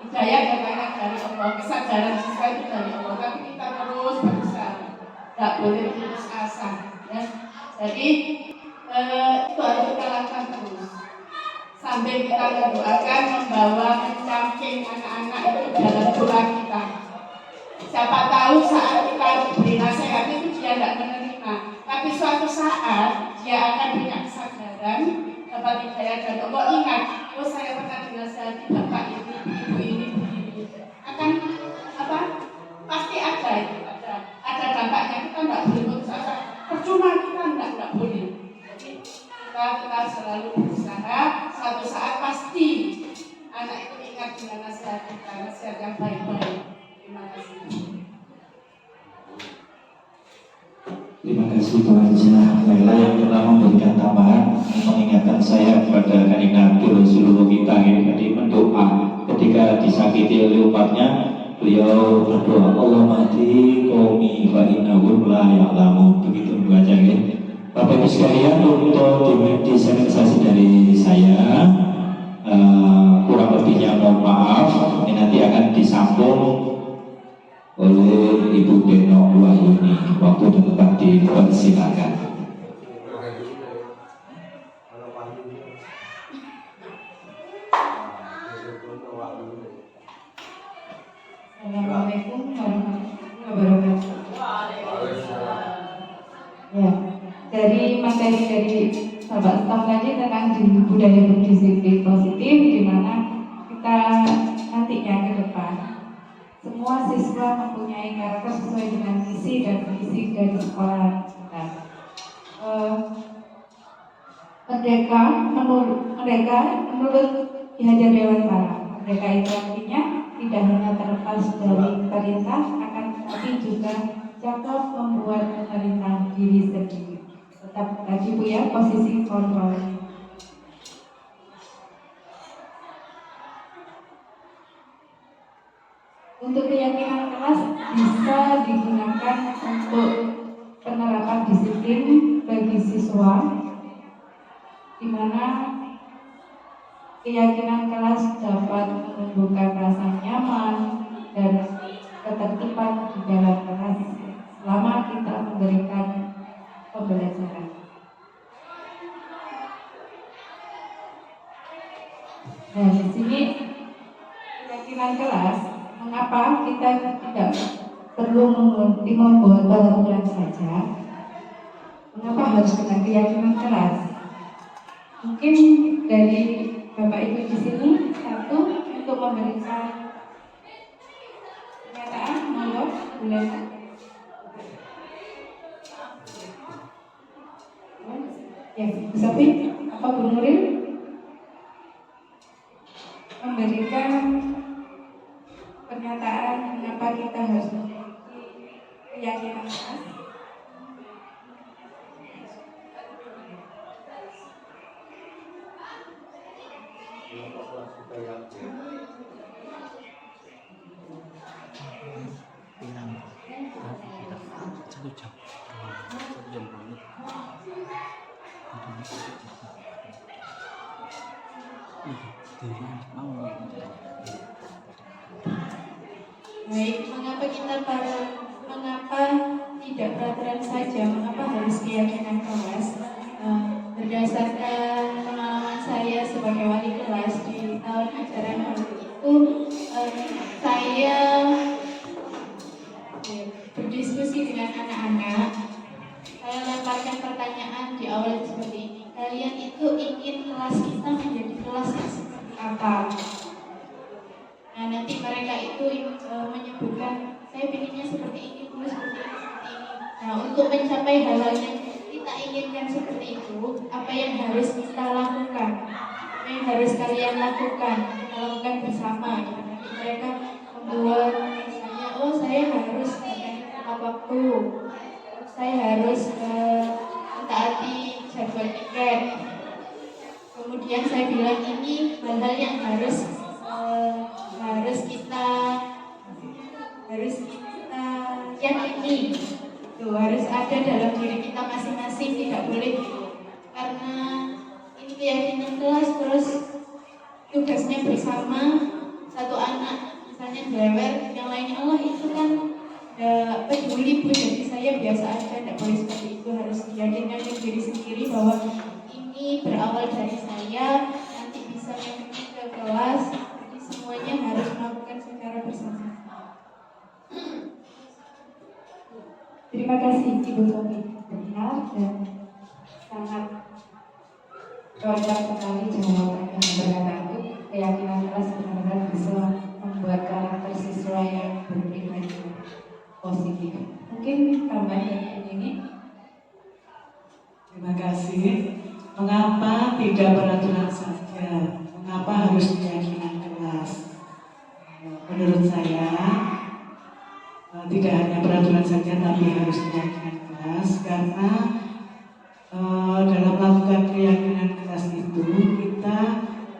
Hidayah datang dari Allah, kesadaran siswa itu dari Allah, tapi kita terus berusaha, tidak boleh putus asa. Ya. Jadi itu harus kita lakukan terus. Sambil kita mendoakan, membawa mencamping anak-anak itu dalam doa kita. Siapa tahu saat kita beri nasihat itu dia tidak menerima, tapi suatu saat dia akan punya kesadaran, dapat hidayah dari Allah. Ingat, oh saya pernah dinasihati bapak ini, ibu ini, jaga baik-baik. Terima kasih. Terima kasih Bu Haja. Baiklah, yang telah memberikan tambahan mengingatkan saya kepada kanjeng Nabi Rasulullah kita ini tadi mendoa ketika disakiti oleh umatnya, beliau berdoa Allah mati qaumi fa innahum la ya'lamun. Begitu Bu Haja ya. Bapak Ibu sekalian, untuk diserialisasi dari saya kurang lebihnya mohon maaf. Ini nanti akan disambung oleh Ibu Beno Wahyuni. Waktu dan tempat dipersilakan. Assalamualaikum warahmatullahi wabarakatuh. Ya, dari materi dari Bapak Staf tadi tentang budaya berdisiplin positif, di mana kita nantinya ke depan semua siswa mempunyai karakter sesuai dengan misi dan visi dari sekolah kita. Menurut Ki Hajar Dewantara, merdeka itu artinya tidak hanya terlepas dari perintah, akan tetapi juga cakap membuat pemerintah diri sendiri. Tetap tadi Bu ya, posisi kontrol. Untuk keyakinan kelas bisa digunakan untuk penerapan disiplin bagi siswa, di mana keyakinan kelas dapat menumbuhkan rasa nyaman dan ketertiban di dalam kelas selama kita memberikan pembelajaran. Nah, di sini keyakinan kelas, mengapa kita tidak perlu membuat peraturan saja? Mengapa harus dengan keyakinan kelas? Mungkin dari Bapak Ibu di sini satu untuk memberikan pernyataan, monggo boleh. Ya, Bu Sofi, apa Bu Nuril? Memberikan pernyataan mengapa kita harus memiliki keyakinan kelas. Baik, mengapa tidak peraturan saja? Mengapa harus keyakinan kelas? Berdasarkan pengalaman saya sebagai wali kelas di tahun ajaran baru itu, saya berdiskusi dengan anak-anak. Saya lemparkan pertanyaan di awal seperti ini. Kalian itu ingin kelas kita menjadi kelas yang seperti apa? Nah, nanti mereka itu menyebutkan, saya pinginnya seperti ini, dulu seperti ini, seperti ini. Nah, untuk mencapai hal-hal yang kita inginkan seperti itu, apa yang harus kita lakukan? Apa yang harus kalian lakukan? Kita lakukan bersama. Nanti mereka membuat misalnya, oh saya harus tepat waktu, saya harus mentaati jadwal tiket. Kemudian saya bilang ini hal-hal yang harus kita yakini, itu harus ada dalam diri kita masing-masing, tidak boleh karena ini keyakinan kelas terus tugasnya bersama, satu anak misalnya belajar, yang lainnya Allah itu kan peduli Bu, jadi saya biasa aja, tidak boleh seperti itu, harus diyakinkan diri sendiri bahwa ini berawal dari saya, nanti bisa mengikuti ke kelas. Semuanya harus melakukan secara bersama. Terima kasih Ibu Sofi, benar dan sangat cocok sekali jawaban yang berkata itu. Keyakinan kelas benar-benar bisa membuat karakter siswa yang berpribadi positif. Mungkin tambahan dari ini. Terima kasih. Mengapa tidak peraturan saja? Mengapa harus keyakinan kelas? Menurut menurut saya tidak hanya peraturan saja tapi harus keyakinan kelas, karena dalam melakukan keyakinan kelas itu kita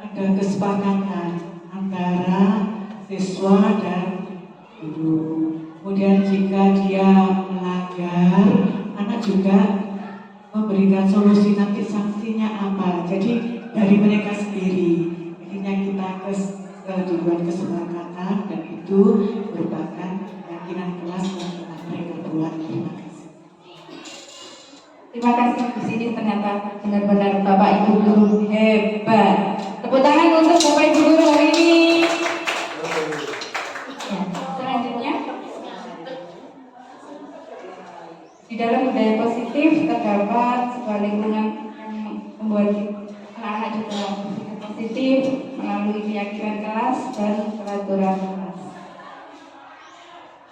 ada kesepakatan antara siswa dan guru. Kemudian jika dia melanggar, anak juga memberikan solusi nanti sanksinya apa. Jadi dari mereka sendiri. Akhirnya kita dibuat kesepakatan dan itu merupakan keyakinan kelas yang telah mereka buat. Terima kasih. Terima kasih. Di sini ternyata benar-benar Bapak Ibu guru hebat. Tepuk tangan untuk Bapak Ibu guru hari ini. Ya, selanjutnya di dalam budaya positif terdapat sebuah lingkungan yang membuat anak-anak juga berpikir positif melalui keyakinan kelas dan peraturan kelas.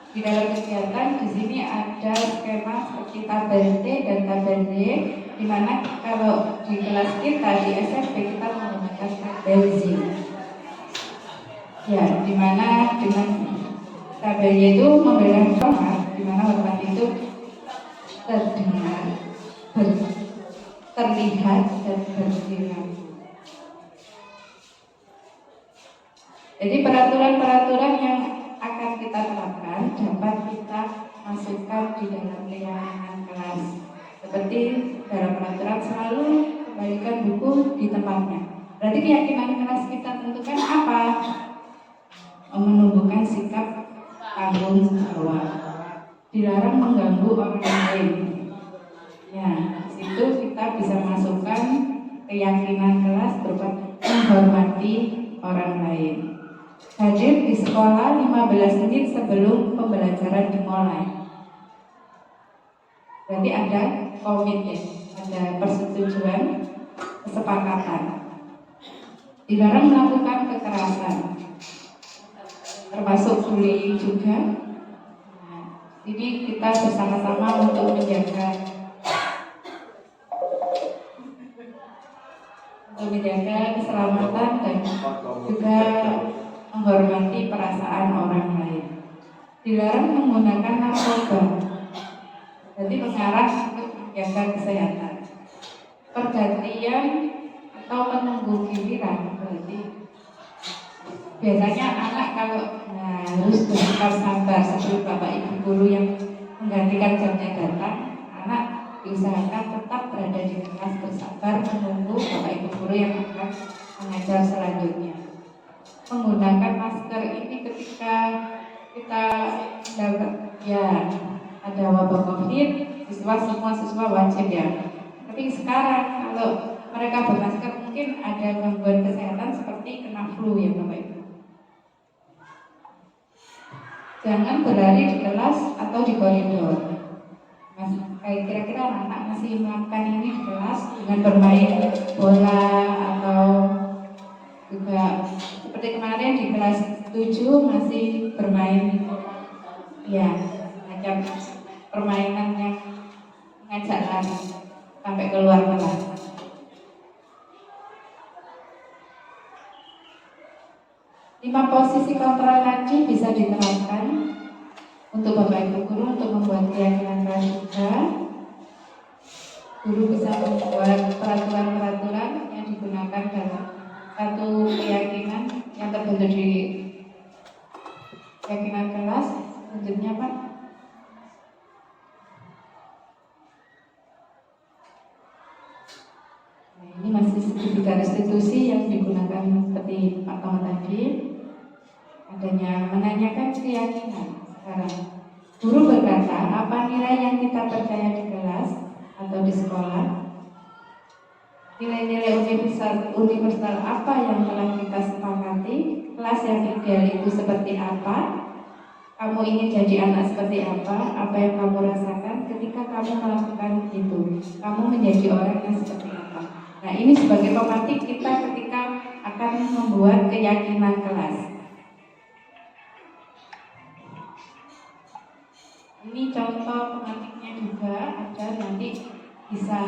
Di dalam kegiatan di sini ada skema seperti tabel T dan tabel D, di mana kalau di kelas kita di SMP kita menggunakan tabel Z. Ya, di mana dengan tabel Y itu memberikan format, di mana format itu terdengar, terlihat dan berperilaku. Jadi peraturan-peraturan yang akan kita terapkan dapat kita masukkan di dalam keyakinan kelas. Seperti dalam peraturan selalu kembalikan buku di tempatnya. Berarti keyakinan kelas kita tentukan apa? Menumbuhkan sikap tanggung jawab. Dilarang mengganggu orang lain. Ya, situ kita bisa masukkan keyakinan kelas berupa menghormati orang lain. Hadir di sekolah 15 menit sebelum pembelajaran dimulai. Berarti ada komitmen, ada persetujuan, kesepakatan. Dilarang melakukan kekerasan, termasuk bullying juga. Nah, ini kita bersama-sama untuk menjaga keselamatan dan juga menghormati perasaan orang lain. Dilarang menggunakan narkoba, jadi mengarah untuk menjaga kesehatan. Pergantian atau menunggu giliran, berarti biasanya anak kalau harus bersikap sabar sebelum Bapak Ibu guru yang menggantikan jamnya datang, anak diusahakan tetap berada di kelas bersabar menunggu Bapak Ibu guru yang akan mengajar selanjutnya. Menggunakan masker ini ketika kita dapat ada wabah COVID, semua siswa wajib ya. Tapi sekarang kalau mereka bermasker mungkin ada gangguan kesehatan seperti kena flu ya Bapak Ibu. Jangan berlari di kelas atau di koridor. Kayak kira-kira anak-anak masih melakukan ini di kelas dengan bermain bola atau juga seperti kemarin di kelas 7 masih bermain ya macam permainan yang mengajak lari sampai keluar kelas. Lima posisi kontrol tadi bisa diterapkan untuk Bapak Ibu guru untuk membuat keyakinan kelas juga. Guru bisa membuat peraturan-peraturan yang digunakan dalam satu keyakinan yang terbentuk di keyakinan kelas. Selanjutnya Pak. Nah, ini masih tiga restitusi yang digunakan seperti Pak Tomo tadi. Adanya menanyakan keyakinan. Sekarang guru berkata, apa nilai yang kita percaya di kelas atau di sekolah? Nilai-nilai universal apa yang telah kita sepakati? Kelas yang ideal itu seperti apa? Kamu ingin jadi anak seperti apa? Apa yang kamu rasakan ketika kamu melakukan itu? Kamu menjadi orang yang seperti apa? Nah, ini sebagai pemantik kita ketika akan membuat keyakinan kelas. Ini contoh pemantiknya juga ada, nanti bisa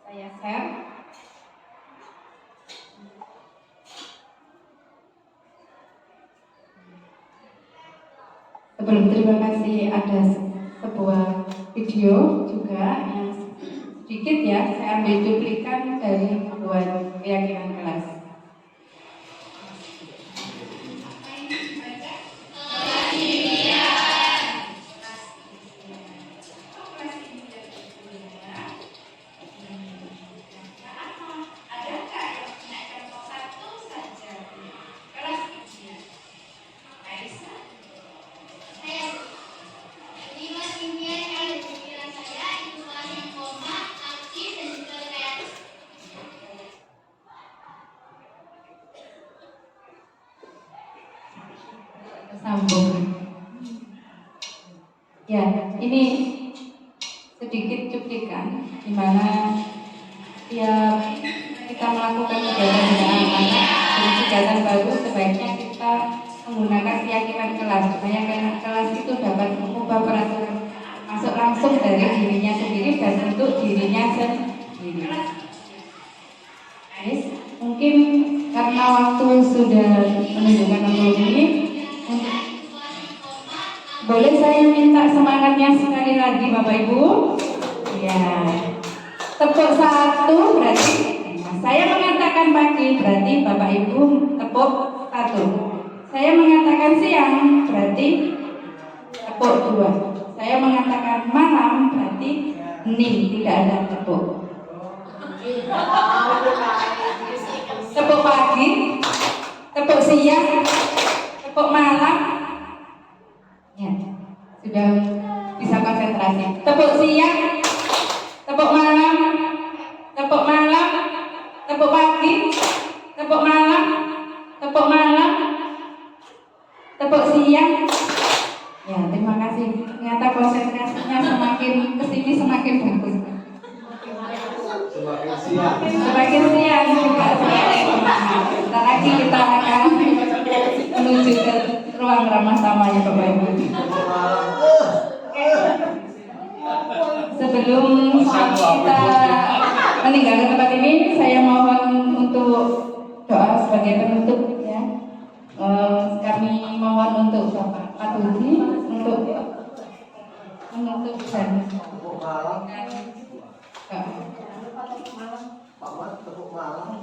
saya share. Sebelum terima kasih ada sebuah video juga yang sedikit ya, saya ambil cuplikan dari buat keyakinan kelas. Sambung. Ya, ini sedikit cuplikan di mana tiap kita melakukan kegiatan dengan anak-anak dan kegiatan baru sebaiknya kita menggunakan keyakinan kelas supaya kelas itu dapat mengubah peraturan masuk langsung dari dirinya sendiri dan untuk dirinya sendiri. Yes, mungkin karena waktu sudah menunjukkan waktu ini, boleh saya minta semangatnya sekali lagi Bapak Ibu? Ya, tepuk satu berarti saya mengatakan pagi berarti Bapak Ibu tepuk satu. Saya mengatakan siang berarti tepuk dua. Saya mengatakan malam berarti ning, tidak ada tepuk. Tepuk pagi, tepuk siang, tepuk malam. Ya, sudah bisa konsentrasi. Tepuk siang, tepuk malam, tepuk malam, tepuk pagi, tepuk malam, tepuk malam, tepuk siang. Ya, terima kasih. Ternyata konsentrasinya semakin kesini semakin bagus. Semakin siang. Semakin siang juga semakin semangat. Sebentar lagi kita akan menuju ke ruang ramah tamanya Bapak Ibu. Sebelum kita meninggalkan tempat ini, saya mohon untuk doa sebagai penutup ya. Kami mohon untuk Bapak Patuhi untuk menutup dan Tepuk malam. Pak Mat, tepuk malam.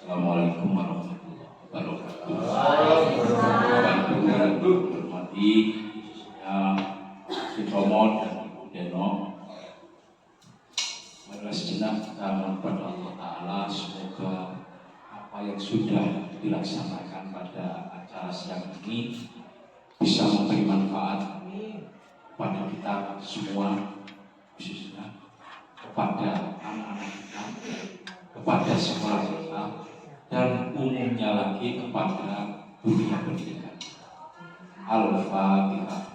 Assalamualaikum warahmatullahi wabarakatuh. Hormati Si Tomo dan Ibu Deno. Marilah sejenak kita kepada Allah Ta'ala, semoga apa yang sudah dilaksanakan pada acara siang ini bisa memberi manfaat kepada kita semua, khususnya kepada anak-anak kita, kepada sekolah kita, dan umumnya lagi kepada dunia pendidikan. Al-Fatihah.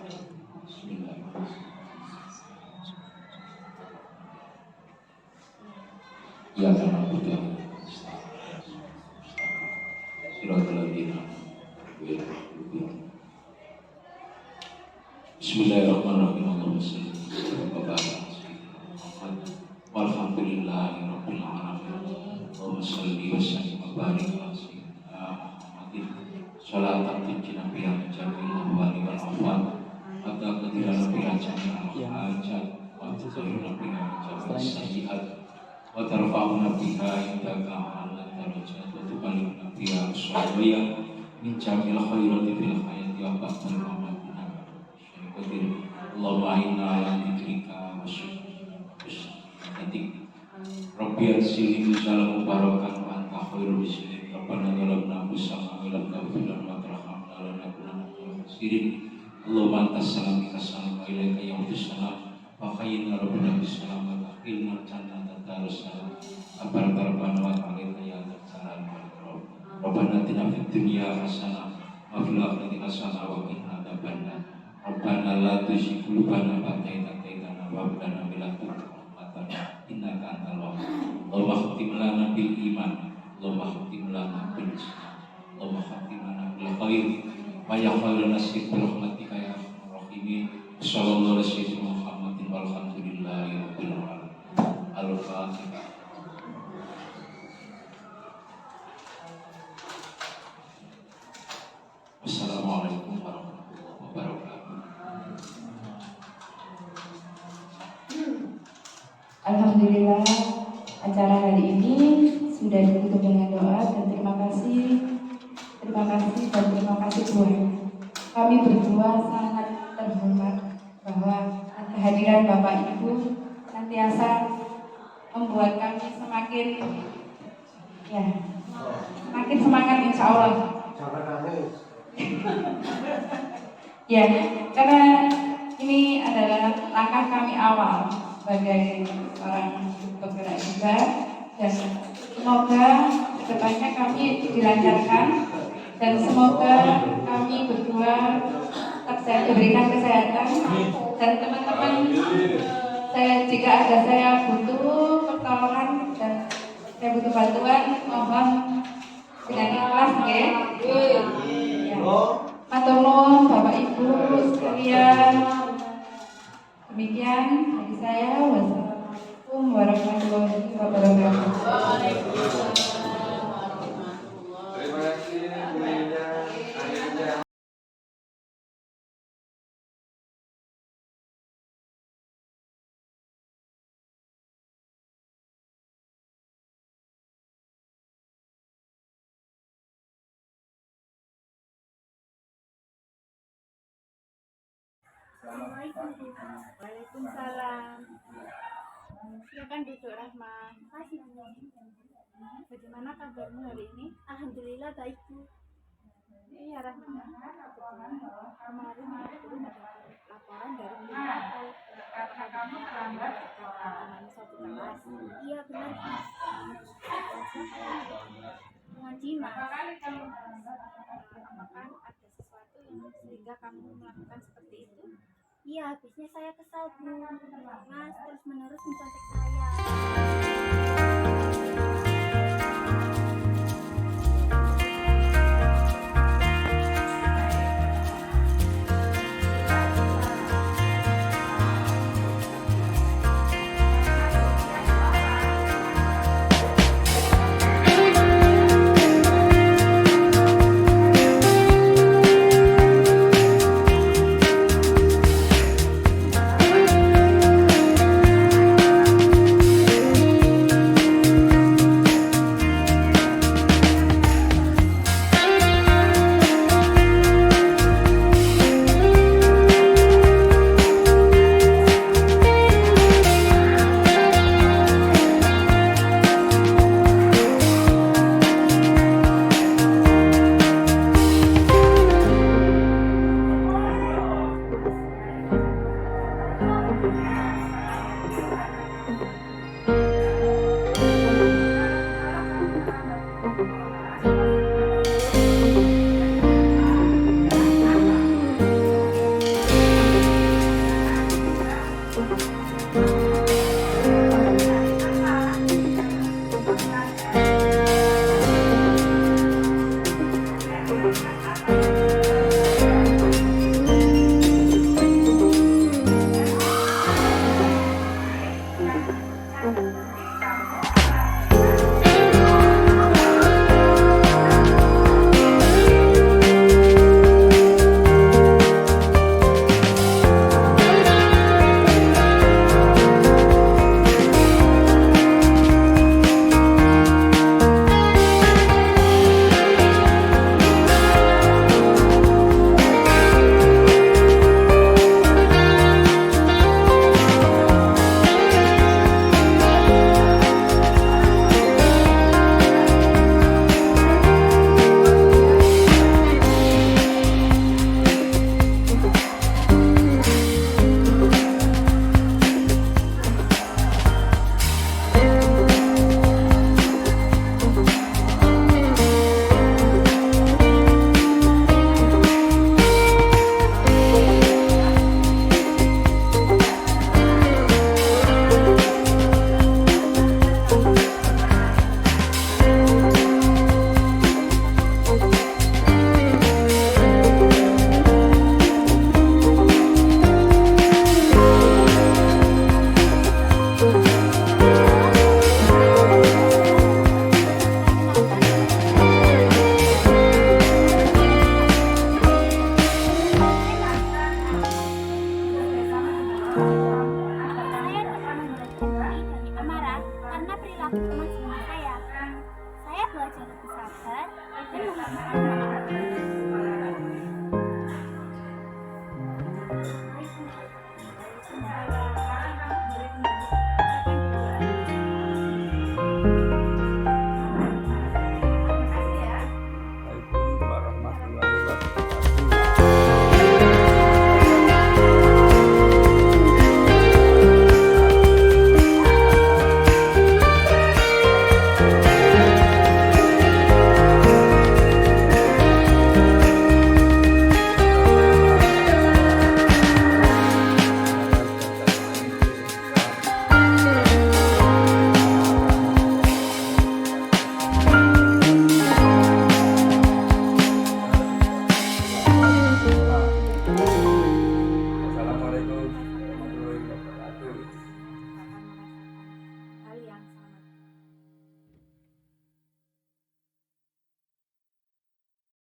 Bismillahirrahmanirrahim. Ya Allah, Bismillahirrahmanirrahim. Allahumma shalli wa barik walhamdulillahirabbil alamin. Allahumma shalli wa sallim wa barik ala sayyidina Muhammadin sholatan tunjina biha min jami'il ahwali wal afat hatta qadirana biha jami'al hajat wa tudhiruna biha min jami'is sayyi'at wa tarfa'una biha indaka a'la darajat wa tuballighuna biha as-salawiyah min jami'il khairati fil hayati wa ba'dal mamati. Allahumma inna ala dzikrika wa syukrika. Rabbi anzilni salam mubarakan wa anta khairul muslimin. Rabbana zalamna anfusana wa lam taghfir lana wa tarhamna lanakunanna minal khasirin. Allahumma antas salam minka salam wa ilaika yaudus salam. Fa khayyina rabbana bis salam wa takhilna jannata darus salam. Abar rabbana wa ta'ala ya salam wa ikram. Rabbana atina fid dunya hasanah wa fil akhirati hasanah wa qina adzabannar. Rabbana la tuzigh qulubana ba'da idh hadaytana wa hab lana min ladunka rahmatan innaka antal wahhab. Allahumma khtim lana bil iman, Allahumma khtim lana bil islam, Allahumma khtim lana bil khair wa ya khairan nasib bi rahmatika ya arhamar rahimin. Sallallahu alaihi wasallam Muhammadin walhamdulillahi rabbil alamin. Al-Fatihah. dan ditutup dengan doa dan terima kasih dan terima kasih Tuhan. Kami berdua sangat terhormat bahwa kehadiran Bapak Ibu senantiasa membuat kami semakin semangat insya Allah. Jangan nangis. Ya, karena ini adalah langkah kami awal sebagai seorang penggerak juga, dan semoga kedepannya kami dilancarkan dan semoga kami berdua tetap diberikan kesehatan dan teman-teman jika ada saya butuh pertolongan dan saya butuh bantuan, mohon dengan ikhlas ya. Matur nuwun Bapak Ibu sekalian. Demikian dari saya. Wassalamualaikum warahmatullahi wabarakatuh. Terima kasih Bu Ida. Akhirnya Assalamualaikum. Waalaikumsalam. Silakan duduk Rahma. Bagaimana kabarmu hari ini? Alhamdulillah baik Bu. Iya Rahma. Kemarin aku mendapat laporan dari Minimal kamu terlambat teman satu kelas. Iya benar Bu. Dengan Cina. Apakah ada sesuatu yang sehingga kamu melakukan seperti itu? Iya, habisnya saya kesal Bu. Mas terus menerus mencontek saya. belajar lebih sabar dan memaafkan.